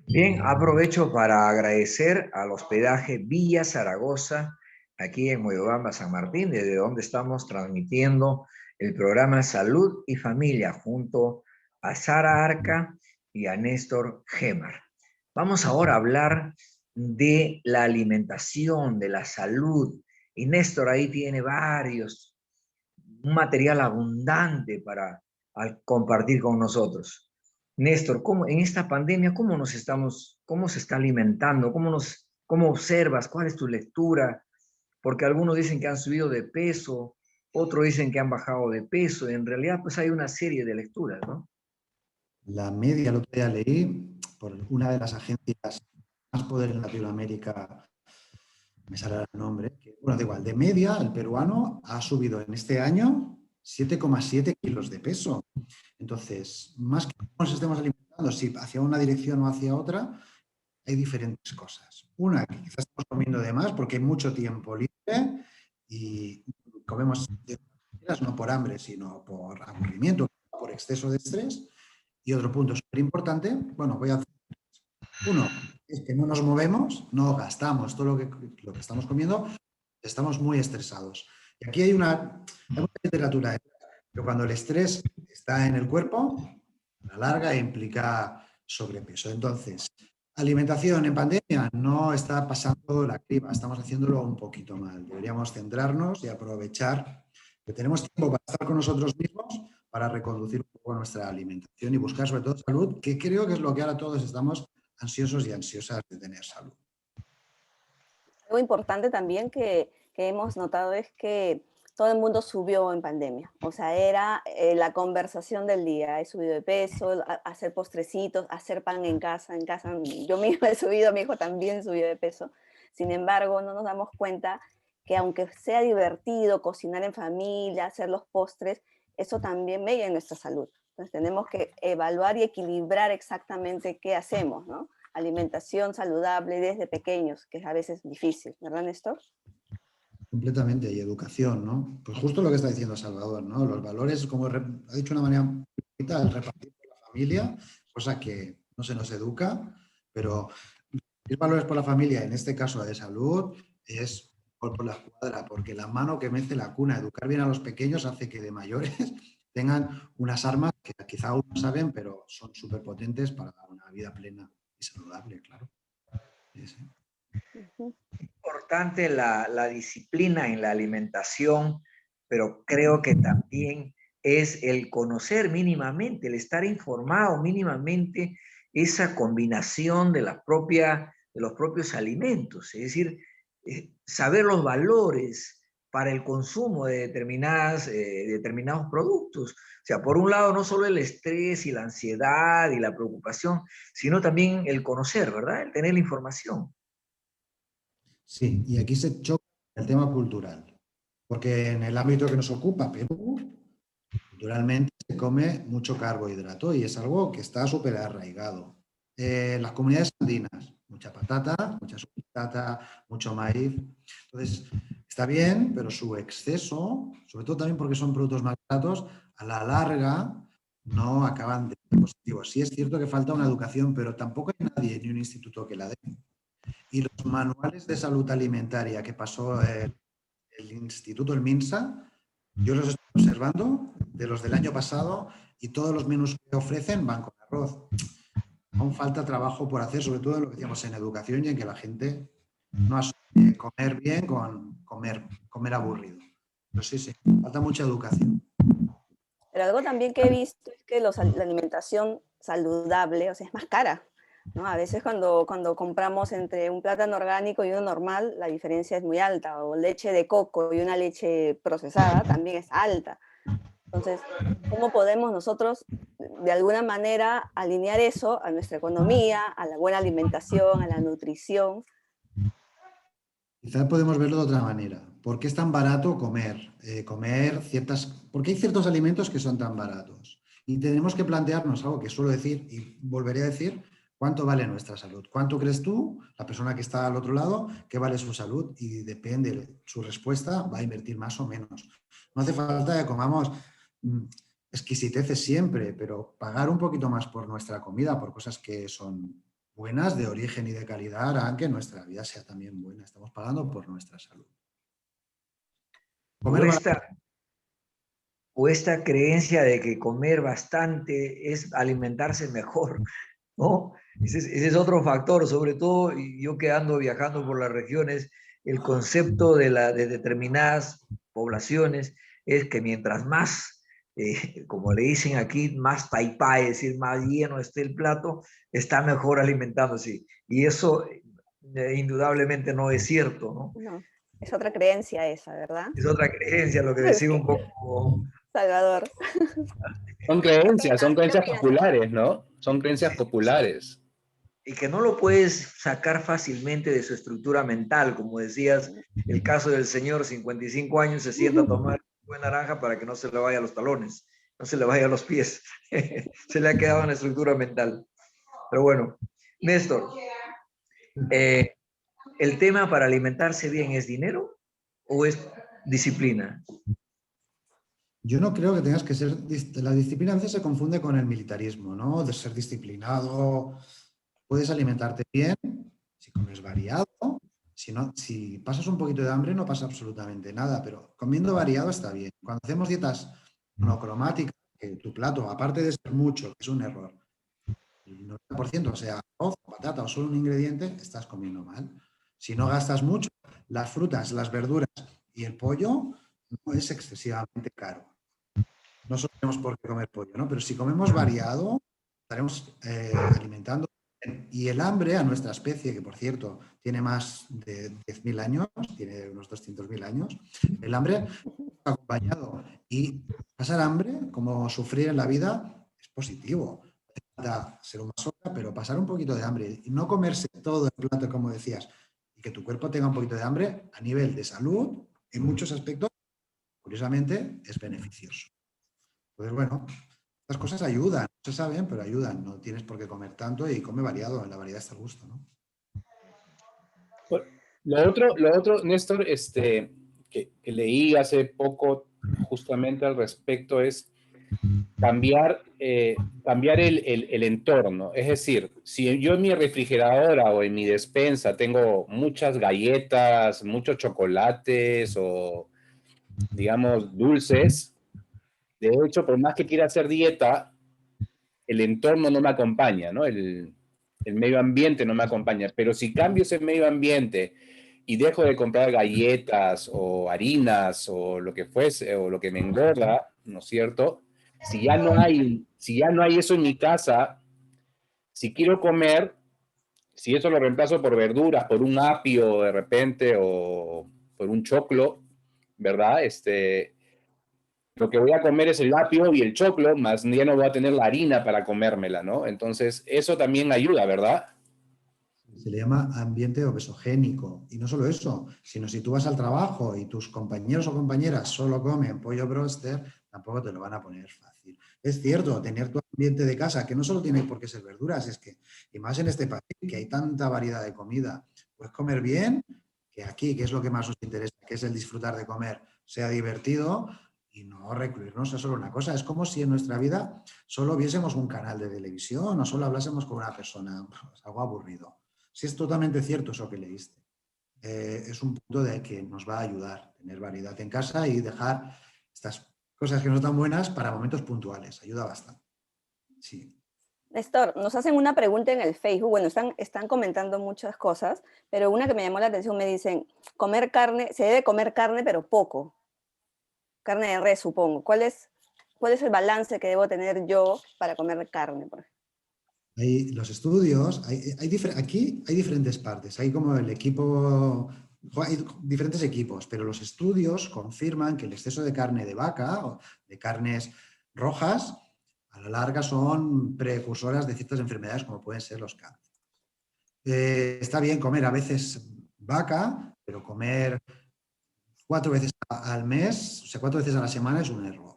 Bien, aprovecho para agradecer al hospedaje Villa Zaragoza, aquí en Moyobamba, San Martín, desde donde estamos transmitiendo el programa Salud y Familia junto a Sara Arca y a Néstor Gemar. Vamos ahora a hablar de la alimentación, de la salud. Y Néstor ahí tiene un material abundante para compartir con nosotros. Néstor, en esta pandemia, cómo se está alimentando? ¿Cómo observas? ¿Cuál es tu lectura? Porque algunos dicen que han subido de peso, otros dicen que han bajado de peso. En realidad, pues hay una serie de lecturas, ¿no? La media, el otro día leí por una de las agencias más poder en Latinoamérica, me sale el nombre, que, bueno, da igual, de media el peruano ha subido en este año 7,7 kilos de peso. Entonces, más que nos estemos alimentando, si hacia una dirección o hacia otra, hay diferentes cosas. Una, que quizás estamos comiendo de más porque hay mucho tiempo libre y comemos no por hambre, sino por aburrimiento, por exceso de estrés. Y otro punto súper importante, bueno, voy a hacer uno, es que no nos movemos, no gastamos todo lo que estamos comiendo, estamos muy estresados. Y aquí hay mucha literatura, pero cuando el estrés está en el cuerpo, a la larga implica sobrepeso. Entonces, alimentación en pandemia no está pasando la criba, estamos haciéndolo un poquito mal. Deberíamos centrarnos y aprovechar que tenemos tiempo para estar con nosotros mismos, para reconducir un poco nuestra alimentación y buscar sobre todo salud, que creo que es lo que ahora todos estamos ansiosos y ansiosas de tener salud. Algo importante también que hemos notado es que todo el mundo subió en pandemia. O sea, era la conversación del día. He subido de peso, hacer postrecitos, hacer pan en casa. En casa yo misma he subido, mi hijo también subió de peso. Sin embargo, no nos damos cuenta que aunque sea divertido cocinar en familia, hacer los postres, eso también mella en nuestra salud. Entonces tenemos que evaluar y equilibrar exactamente qué hacemos, ¿no? Alimentación saludable desde pequeños, que es a veces difícil, ¿verdad, Néstor? Completamente, y educación, ¿no? Pues justo lo que está diciendo Salvador, ¿no? Los valores, como ha dicho de una manera muy bonita, el repartir por la familia, cosa que no se nos educa, pero los valores por la familia, en este caso de salud, es por la escuadra, porque la mano que mece la cuna, educar bien a los pequeños hace que de mayores tengan unas armas que quizá aún no saben, pero son súper potentes para una vida plena y saludable, claro. Sí, sí. Importante la disciplina en la alimentación, pero creo que también es el conocer mínimamente, el estar informado mínimamente esa combinación de los propios alimentos, es decir, saber los valores para el consumo de determinados productos. O sea, por un lado, no solo el estrés y la ansiedad y la preocupación, sino también el conocer, ¿verdad? El tener la información. Sí, y aquí se choca el tema cultural, porque en el ámbito que nos ocupa, Perú, culturalmente se come mucho carbohidrato y es algo que está súper arraigado. Las comunidades andinas, mucha patata, mucha patata, mucho maíz. Entonces, está bien, pero su exceso, sobre todo también porque son productos más baratos, a la larga no acaban de ser positivos. Sí es cierto que falta una educación, pero tampoco hay nadie ni un instituto que la dé. Y los manuales de salud alimentaria que pasó el instituto, el MINSA, yo los estoy observando de los del año pasado y todos los menús que ofrecen van con arroz. Aún falta trabajo por hacer, sobre todo en lo que decíamos en educación y en que la gente no asocie comer bien con comer aburrido. Pero sí, sí, falta mucha educación. Pero algo también que he visto es que la alimentación saludable, o sea, es más cara, ¿no? A veces cuando compramos entre un plátano orgánico y uno normal, la diferencia es muy alta, o leche de coco y una leche procesada también es alta. Entonces, ¿cómo podemos nosotros de alguna manera alinear eso a nuestra economía, a la buena alimentación, a la nutrición? Quizás podemos verlo de otra manera. ¿Por qué es tan barato comer? ¿Por qué hay ciertos alimentos que son tan baratos? Y tenemos que plantearnos algo que suelo decir y volveré a decir, ¿cuánto vale nuestra salud? ¿Cuánto crees tú, la persona que está al otro lado, que vale su salud? Y depende de su respuesta, va a invertir más o menos. No hace falta que comamos exquisiteces siempre, pero pagar un poquito más por nuestra comida, por cosas que son buenas, de origen y de calidad, harán que nuestra vida sea también buena. Estamos pagando por nuestra salud. O esta creencia de que comer bastante es alimentarse mejor, ¿no? Ese es otro factor, sobre todo yo que ando viajando por las regiones, el concepto de determinadas poblaciones es que mientras más, como le dicen aquí, más taipá, es decir, más lleno esté el plato, está mejor alimentándose. Y eso indudablemente no es cierto, ¿no? No, es otra creencia esa, ¿verdad? Es otra creencia, lo que decía un poco. Salvador. Son ¿Qué creencias opinas? populares, ¿no? Son creencias populares. Y que no lo puedes sacar fácilmente de su estructura mental, como decías, el caso del señor, 55 años, se sienta a tomar una naranja para que no se le vaya a los talones, no se le vaya a los pies, se le ha quedado en la estructura mental. Pero bueno, Néstor, ¿el tema para alimentarse bien es dinero o es disciplina? Yo no creo que tengas que ser... La disciplina a veces se confunde con el militarismo, ¿no? De ser disciplinado. puedes alimentarte bien si comes variado. Si pasas un poquito de hambre no pasa absolutamente nada, pero comiendo variado está bien. Cuando hacemos dietas monocromáticas, que tu plato, aparte de ser mucho, que es un error, el 90% sea arroz, patata o solo un ingrediente, estás comiendo mal. Si no gastas mucho, las frutas, las verduras y el pollo no es excesivamente caro. No solo tenemos por qué comer pollo, ¿no? Pero si comemos variado, estaremos alimentando bien. Y el hambre a nuestra especie, que por cierto tiene más de 10.000 años, tiene unos 200.000 años, el hambre está acompañado. Y pasar hambre, como sufrir en la vida, es positivo. Falta ser un masoca, pero pasar un poquito de hambre y no comerse todo el plato, como decías, y que tu cuerpo tenga un poquito de hambre, a nivel de salud, en muchos aspectos, curiosamente, es beneficioso. Entonces, bueno, estas cosas ayudan, no se saben, pero ayudan. No tienes por qué comer tanto y come variado, en la variedad está el gusto, ¿no? Lo otro, Néstor, que leí hace poco justamente al respecto es cambiar el entorno. Es decir, si yo en mi refrigeradora o en mi despensa tengo muchas galletas, muchos chocolates o, digamos, dulces, de hecho, por más que quiera hacer dieta, el entorno no me acompaña, ¿no? El medio ambiente no me acompaña. Pero si cambio ese medio ambiente y dejo de comprar galletas o harinas o lo que fuese, o lo que me engorda, ¿no es cierto? Si ya no hay eso en mi casa, si quiero comer, si eso lo reemplazo por verduras, por un apio de repente o por un choclo, ¿verdad? Lo que voy a comer es el apio y el choclo, más ya no voy a tener la harina para comérmela, ¿no? Entonces, eso también ayuda, ¿verdad? Se le llama ambiente obesogénico. Y no solo eso, sino si tú vas al trabajo y tus compañeros o compañeras solo comen pollo broster, tampoco te lo van a poner fácil. Es cierto, tener tu ambiente de casa, que no solo tiene por qué ser verduras, es que, y más en este país, que hay tanta variedad de comida, puedes comer bien, que aquí, que es lo que más nos interesa, que es el disfrutar de comer, sea divertido y no recluirnos a solo una cosa. Es como si en nuestra vida solo viésemos un canal de televisión o solo hablásemos con una persona. Es algo aburrido. Sí, es totalmente cierto eso que leíste. Es un punto de que nos va a ayudar tener variedad en casa y dejar estas cosas que no están buenas para momentos puntuales. Ayuda bastante. Sí. Néstor, nos hacen una pregunta en el Facebook. Bueno, están comentando muchas cosas, pero una que me llamó la atención me dicen, comer carne, se debe comer carne, pero poco. Carne de res, supongo. ¿Cuál es el balance que debo tener yo para comer carne, por ejemplo? Hay los estudios, aquí hay diferentes partes. Hay como el equipo, hay diferentes equipos, pero los estudios confirman que el exceso de carne de vaca o de carnes rojas a la larga son precursoras de ciertas enfermedades como pueden ser los cánceres. Está bien comer a veces vaca, pero comer 4 veces al mes, o sea, 4 veces a la semana es un error.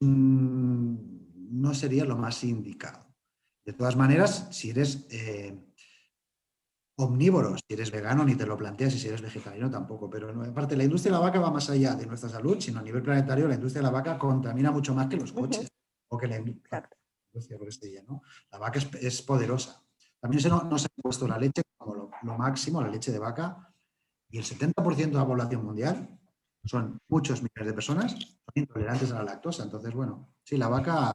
No sería lo más indicado. De todas maneras, si eres omnívoro, si eres vegano, ni te lo planteas, y si eres vegetariano tampoco. Pero no, aparte, la industria de la vaca va más allá de nuestra salud, sino a nivel planetario, la industria de la vaca contamina mucho más que los coches o que la industria forestilla, ¿no? La vaca es poderosa. También no se ha puesto la leche como lo máximo, la leche de vaca, y el 70% de la población mundial, son muchos millones de personas, son intolerantes a la lactosa. Entonces, bueno, sí, la vaca...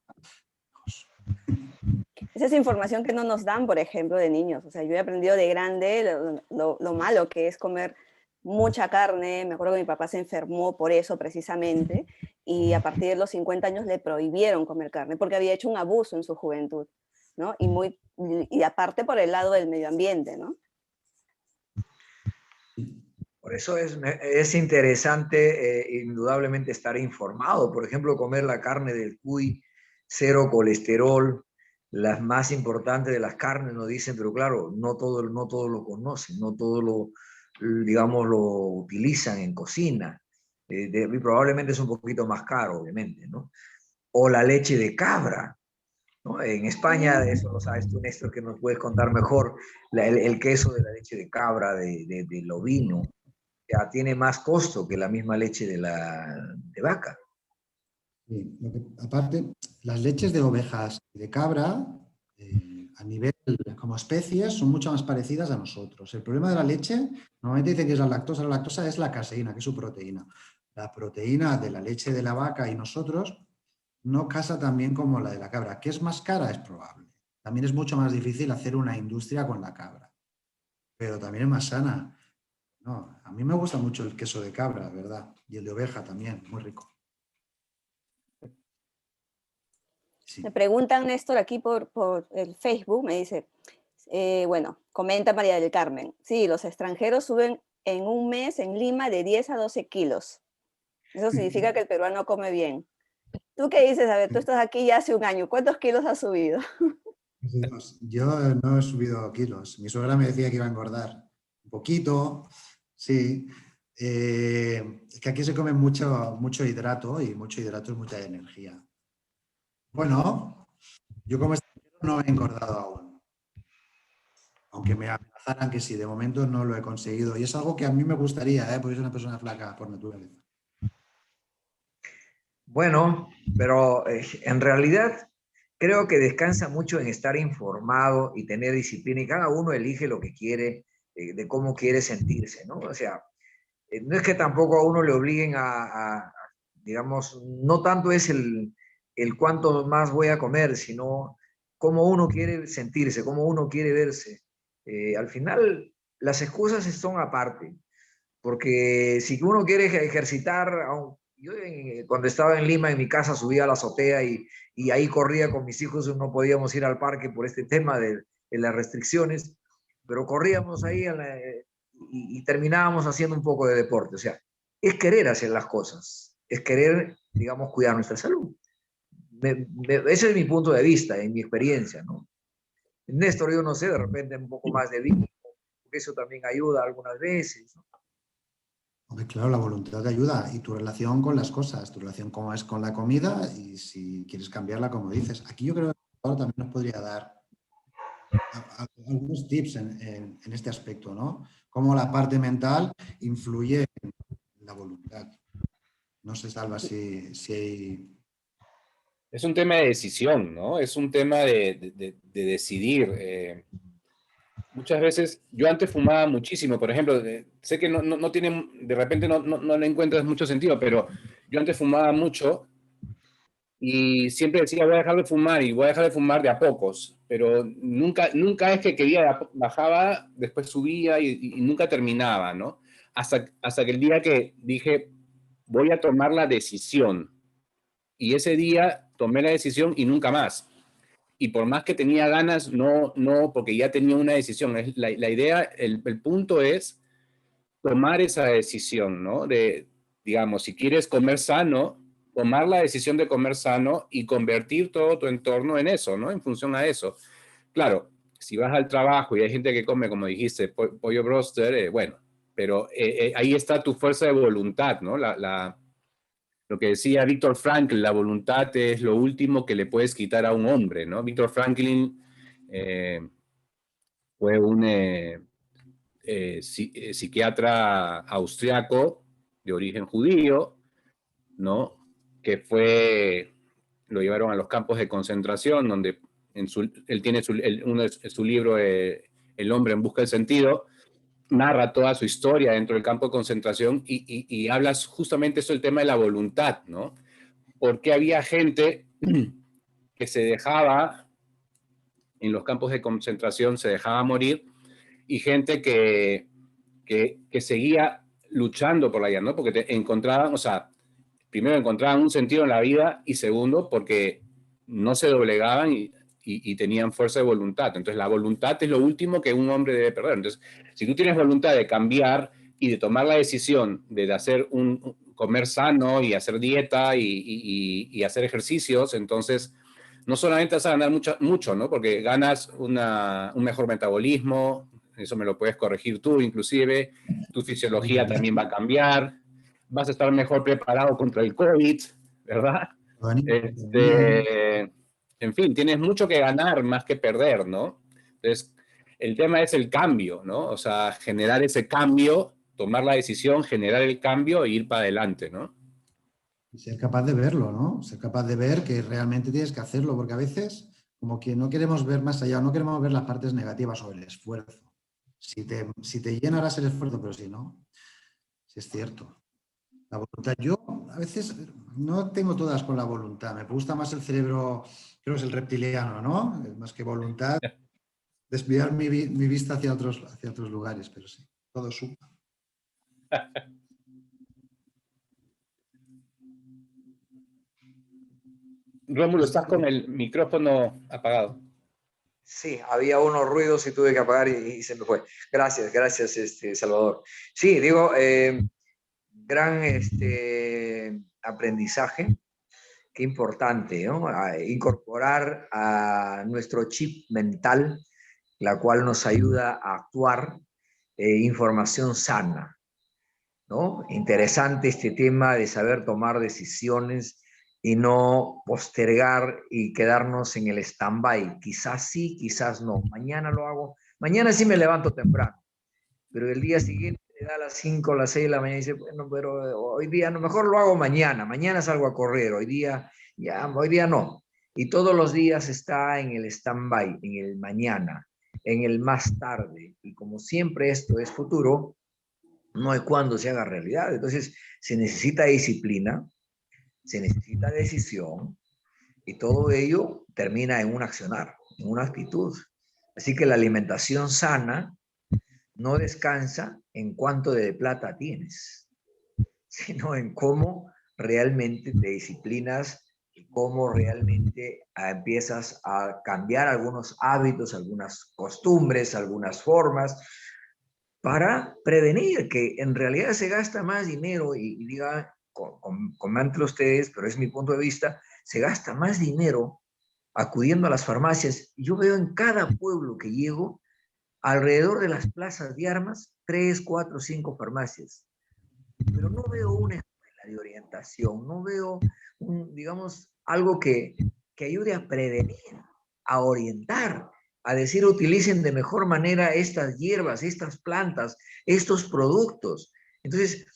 Esa es información que no nos dan, por ejemplo, de niños. O sea, yo he aprendido de grande lo malo que es comer mucha carne. Me acuerdo que mi papá se enfermó por eso precisamente y a partir de los 50 años le prohibieron comer carne porque había hecho un abuso en su juventud, ¿no? Y aparte por el lado del medio ambiente, ¿no? Por eso es interesante, indudablemente, estar informado. Por ejemplo, comer la carne del cuy, cero colesterol, las más importantes de las carnes nos dicen, pero claro, no todo lo conocen, no todo digamos, lo utilizan en cocina. Y probablemente es un poquito más caro, obviamente, ¿no? O la leche de cabra, ¿no? En España, eso lo sabes tú, Néstor, que nos puedes contar mejor, el queso de la leche de cabra, del ovino, ya tiene más costo que la misma leche de vaca. Sí, aparte, las leches de ovejas y de cabra a nivel como especies son mucho más parecidas a nosotros. El problema de la leche, normalmente dicen que es la lactosa es la caseína, que es su proteína. La proteína de la leche de la vaca y nosotros no casa tan bien como la de la cabra. ¿Que es más cara? Es probable. También es mucho más difícil hacer una industria con la cabra, pero también es más sana. No, a mí me gusta mucho el queso de cabra, ¿verdad? Y el de oveja también, muy rico. Sí. Me preguntan, Néstor, aquí por el Facebook, me dice, bueno, comenta María del Carmen, sí, los extranjeros suben en un mes en Lima de 10 a 12 kilos. Eso significa que el peruano come bien. ¿Tú qué dices? A ver, tú estás aquí ya hace un año, ¿cuántos kilos has subido? Yo no he subido kilos. Mi suegra me decía que iba a engordar un poquito, sí. Es que aquí se come mucho hidrato y mucho hidrato es mucha energía. Bueno, yo como extranjero no he engordado aún. Aunque me amenazaran que sí, de momento no lo he conseguido. Y es algo que a mí me gustaría, porque soy una persona flaca por naturaleza. Bueno, pero en realidad creo que descansa mucho en estar informado y tener disciplina y cada uno elige lo que quiere, de cómo quiere sentirse, ¿no? O sea, no es que tampoco a uno le obliguen digamos, no tanto es el cuánto más voy a comer, sino cómo uno quiere sentirse, cómo uno quiere verse. Al final, las excusas son aparte, porque si uno quiere ejercitar, yo cuando estaba en Lima, en mi casa, subía a la azotea y ahí corría con mis hijos, no podíamos ir al parque por este tema de las restricciones, pero corríamos ahí y terminábamos haciendo un poco de deporte. O sea, es querer hacer las cosas, es querer, digamos, cuidar nuestra salud. Ese es mi punto de vista, en mi experiencia, ¿no? Néstor, yo no sé, de repente un poco más de vino, porque eso también ayuda algunas veces, ¿no? Hombre, claro, la voluntad te ayuda y tu relación con las cosas, tu relación cómo es con la comida y si quieres cambiarla, como dices. Aquí yo creo que ahora también nos podría dar algunos tips en este aspecto, ¿no? Cómo la parte mental influye en la voluntad. No sé, Salva, si hay... Es un tema de decisión, ¿no? Es un tema de decidir. Muchas veces, yo antes fumaba muchísimo, por ejemplo, sé que no tiene, de repente no le encuentras mucho sentido, pero yo antes fumaba mucho y siempre decía voy a dejar de fumar y voy a dejar de fumar de a pocos, pero nunca es que quería, bajaba, después subía y nunca terminaba, ¿no? Hasta que el día que dije voy a tomar la decisión y ese día tomé la decisión y nunca más. Y por más que tenía ganas, no, porque ya tenía una decisión. La idea, el punto es tomar esa decisión, ¿no? Digamos, si quieres comer sano, tomar la decisión de comer sano y convertir todo tu entorno en eso, ¿no? En función a eso. Claro, si vas al trabajo y hay gente que come, como dijiste, pollo broster, bueno, pero ahí está tu fuerza de voluntad, ¿no? Lo que decía Víctor Franklin, la voluntad es lo último que le puedes quitar a un hombre, ¿no? Víctor Franklin fue un psiquiatra austriaco de origen judío, ¿no? Que lo llevaron a los campos de concentración, donde él tiene su libro El hombre en busca del sentido, narra toda su historia dentro del campo de concentración y hablas justamente eso, el tema de la voluntad, ¿no? Porque había gente que se dejaba, en los campos de concentración, se dejaba morir, y gente que seguía luchando por la vida, ¿no? Porque encontraban, o sea, primero encontraban un sentido en la vida y segundo, porque no se doblegaban y tenían fuerza de voluntad. Entonces, la voluntad es lo último que un hombre debe perder. Entonces, si tú tienes voluntad de cambiar y de tomar la decisión de hacer comer sano y hacer dieta y hacer ejercicios, entonces no solamente vas a ganar mucho, ¿no? Porque ganas un mejor metabolismo, eso me lo puedes corregir tú inclusive, tu fisiología también va a cambiar, vas a estar mejor preparado contra el COVID, ¿verdad? En fin, tienes mucho que ganar más que perder, ¿no? Entonces, el tema es el cambio, ¿no? O sea, generar ese cambio, tomar la decisión, generar el cambio e ir para adelante, ¿no? Y ser capaz de verlo, ¿no? Ser capaz de ver que realmente tienes que hacerlo, porque a veces, como que no queremos ver más allá, no queremos ver las partes negativas o el esfuerzo. Si te llenarás el esfuerzo, pero si no, si es cierto. La voluntad, yo a veces no tengo todas con la voluntad, me gusta más el cerebro, creo que es el reptiliano, ¿no? Más que voluntad, desviar mi vista hacia otros lugares, pero sí, todo suma. Rómulo, estás con el micrófono apagado. Sí, había unos ruidos y tuve que apagar y se me fue. Gracias, gracias, Salvador. Sí, digo, gran aprendizaje, qué importante, ¿no? Incorporar a nuestro chip mental, la cual nos ayuda a actuar, información sana, ¿no? Interesante este tema de saber tomar decisiones y no postergar y quedarnos en el stand-by. Quizás sí, quizás no. Mañana lo hago. Mañana sí me levanto temprano, pero el día siguiente le da a las 5 o las 6 de la mañana y dice, bueno, pero hoy día no, mejor lo hago mañana. Mañana salgo a correr, hoy día no. Y todos los días está en el stand-by, en el mañana, en el más tarde. Y como siempre esto es futuro, no hay cuándo se haga realidad. Entonces, se necesita disciplina, se necesita decisión, y todo ello termina en un accionar, en una actitud. Así que la alimentación sana no descansa en cuánto de plata tienes, sino en cómo realmente te disciplinas y cómo realmente empiezas a cambiar algunos hábitos, algunas costumbres, algunas formas, para prevenir que en realidad se gasta más dinero y diga, comenten ustedes, pero es mi punto de vista, se gasta más dinero acudiendo a las farmacias. Yo veo en cada pueblo que llego, alrededor de las plazas de armas, 3, 4, 5 farmacias, pero no veo una escuela de orientación, no veo, digamos, algo que ayude a prevenir, a orientar, a decir utilicen de mejor manera estas hierbas, estas plantas, estos productos. Entonces,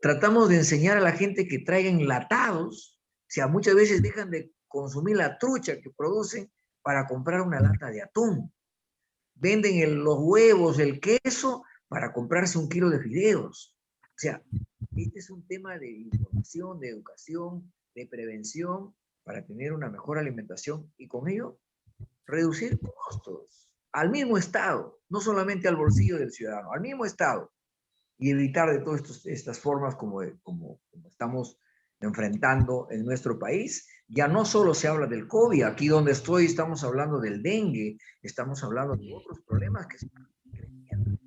tratamos de enseñar a la gente que traigan enlatados, o sea, muchas veces dejan de consumir la trucha que producen para comprar una lata de atún. Venden los huevos, el queso, para comprarse 1 kilo de fideos. O sea, este es un tema de información, de educación, de prevención, para tener una mejor alimentación y con ello reducir costos al mismo Estado, no solamente al bolsillo del ciudadano, al mismo Estado, y evitar de todas estas formas como estamos enfrentando en nuestro país. Ya no solo se habla del COVID, aquí donde estoy estamos hablando del dengue, estamos hablando de otros problemas que están creciendo.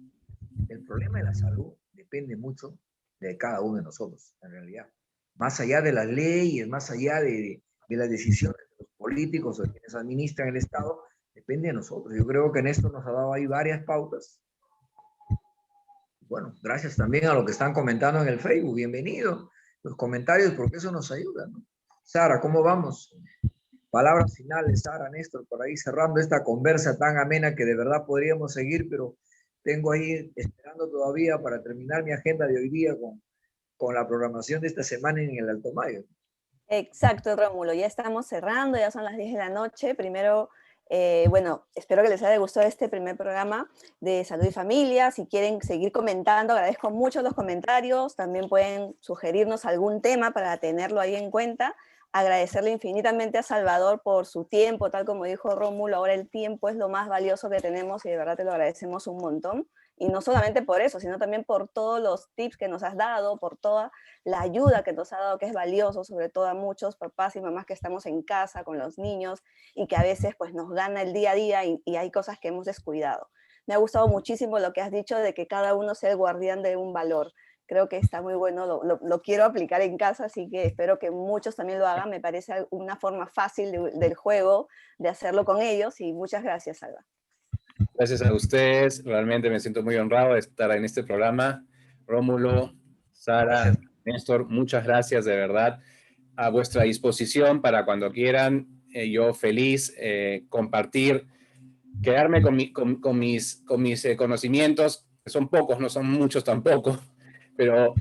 El problema de la salud depende mucho de cada uno de nosotros, en realidad. Más allá de las leyes, más allá de las decisiones de los políticos o de quienes administran el Estado, depende de nosotros. Yo creo que en esto nos ha dado ahí varias pautas. Bueno, gracias también a lo que están comentando en el Facebook. Bienvenido. Los comentarios, porque eso nos ayuda, ¿no? Sara, ¿cómo vamos? Palabras finales, Sara, Néstor, por ahí cerrando esta conversa tan amena que de verdad podríamos seguir, pero tengo ahí esperando todavía para terminar mi agenda de hoy día con la programación de esta semana en el Alto Mayo. Exacto, Rómulo, ya estamos cerrando, ya son las 10 de la noche. Primero, bueno, espero que les haya gustado este primer programa de Salud y Familia. Si quieren seguir comentando, agradezco mucho los comentarios. También pueden sugerirnos algún tema para tenerlo ahí en cuenta. Agradecerle infinitamente a Salvador por su tiempo, tal como dijo Rómulo, ahora el tiempo es lo más valioso que tenemos y de verdad te lo agradecemos un montón. Y no solamente por eso, sino también por todos los tips que nos has dado, por toda la ayuda que nos ha dado, que es valioso, sobre todo a muchos papás y mamás que estamos en casa con los niños y que a veces pues nos gana el día a día y hay cosas que hemos descuidado. Me ha gustado muchísimo lo que has dicho de que cada uno sea el guardián de un valor. Creo que está muy bueno, lo quiero aplicar en casa, así que espero que muchos también lo hagan. Me parece una forma fácil del juego de hacerlo con ellos y muchas gracias, Salva. Gracias a ustedes, realmente me siento muy honrado de estar en este programa. Rómulo, Sara, Néstor, muchas gracias de verdad. A vuestra disposición para cuando quieran. Yo feliz compartir, quedarme con mis conocimientos, que son pocos, no son muchos tampoco, pero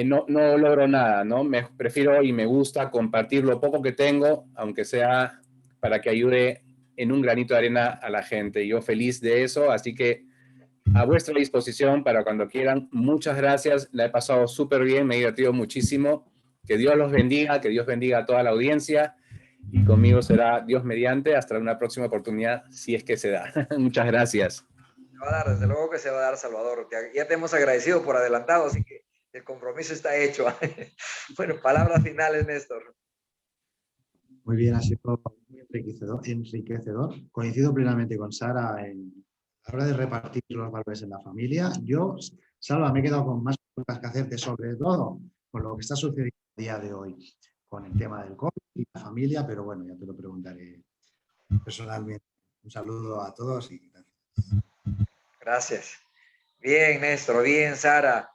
no logro nada, ¿no? Prefiero y me gusta compartir lo poco que tengo, aunque sea para que ayude en un granito de arena a la gente. Yo feliz de eso, así que a vuestra disposición para cuando quieran. Muchas gracias, la he pasado súper bien, me he divertido muchísimo. Que Dios los bendiga, que Dios bendiga a toda la audiencia. Y conmigo será Dios mediante hasta una próxima oportunidad, si es que se da. Muchas gracias. Se va a dar, desde luego que se va a dar, Salvador. Ya te hemos agradecido por adelantado, así que el compromiso está hecho. Bueno, palabras finales, Néstor. Muy bien, ha sido muy enriquecedor. Coincido plenamente con Sara en la hora de repartir los valores en la familia. Yo, Salva, me he quedado con más preguntas que hacerte, sobre todo con lo que está sucediendo a día de hoy con el tema del COVID y la familia, pero bueno, ya te lo preguntaré personalmente. Un saludo a todos y gracias. Gracias. Bien, Néstor, bien, Sara.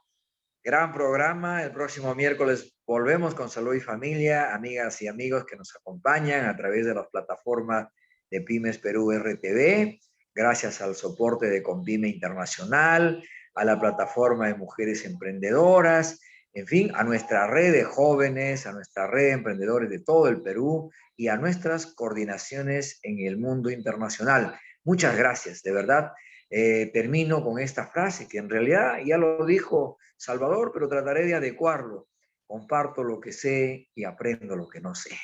Gran programa. El próximo miércoles volvemos con Salud y Familia, amigas y amigos que nos acompañan a través de las plataformas de Pymes Perú RTV, gracias al soporte de Conpyme Internacional, a la plataforma de Mujeres Emprendedoras, en fin, a nuestra red de jóvenes, a nuestra red de emprendedores de todo el Perú y a nuestras coordinaciones en el mundo internacional. Muchas gracias, de verdad. Termino con esta frase que en realidad ya lo dijo Salvador, pero trataré de adecuarlo. Comparto lo que sé y aprendo lo que no sé.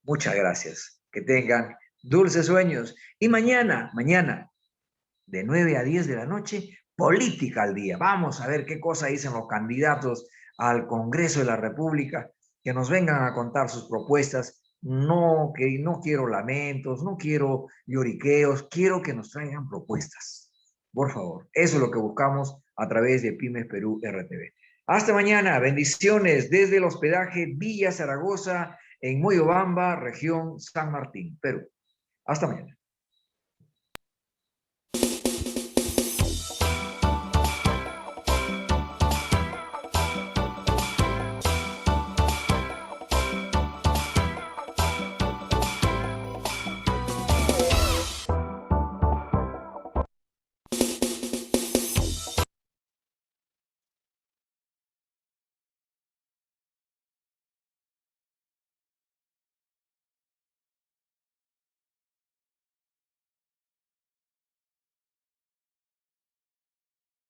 Muchas gracias. Que tengan dulces sueños. Y mañana, de 9 a 10 de la noche, Política al Día. Vamos a ver qué cosa dicen los candidatos al Congreso de la República, que nos vengan a contar sus propuestas. No, que no quiero lamentos, no quiero lloriqueos, quiero que nos traigan propuestas. Por favor, eso es lo que buscamos a través de Pymes Perú RTV. Hasta mañana, bendiciones desde el hospedaje Villa Zaragoza en Moyobamba, región San Martín, Perú. Hasta mañana.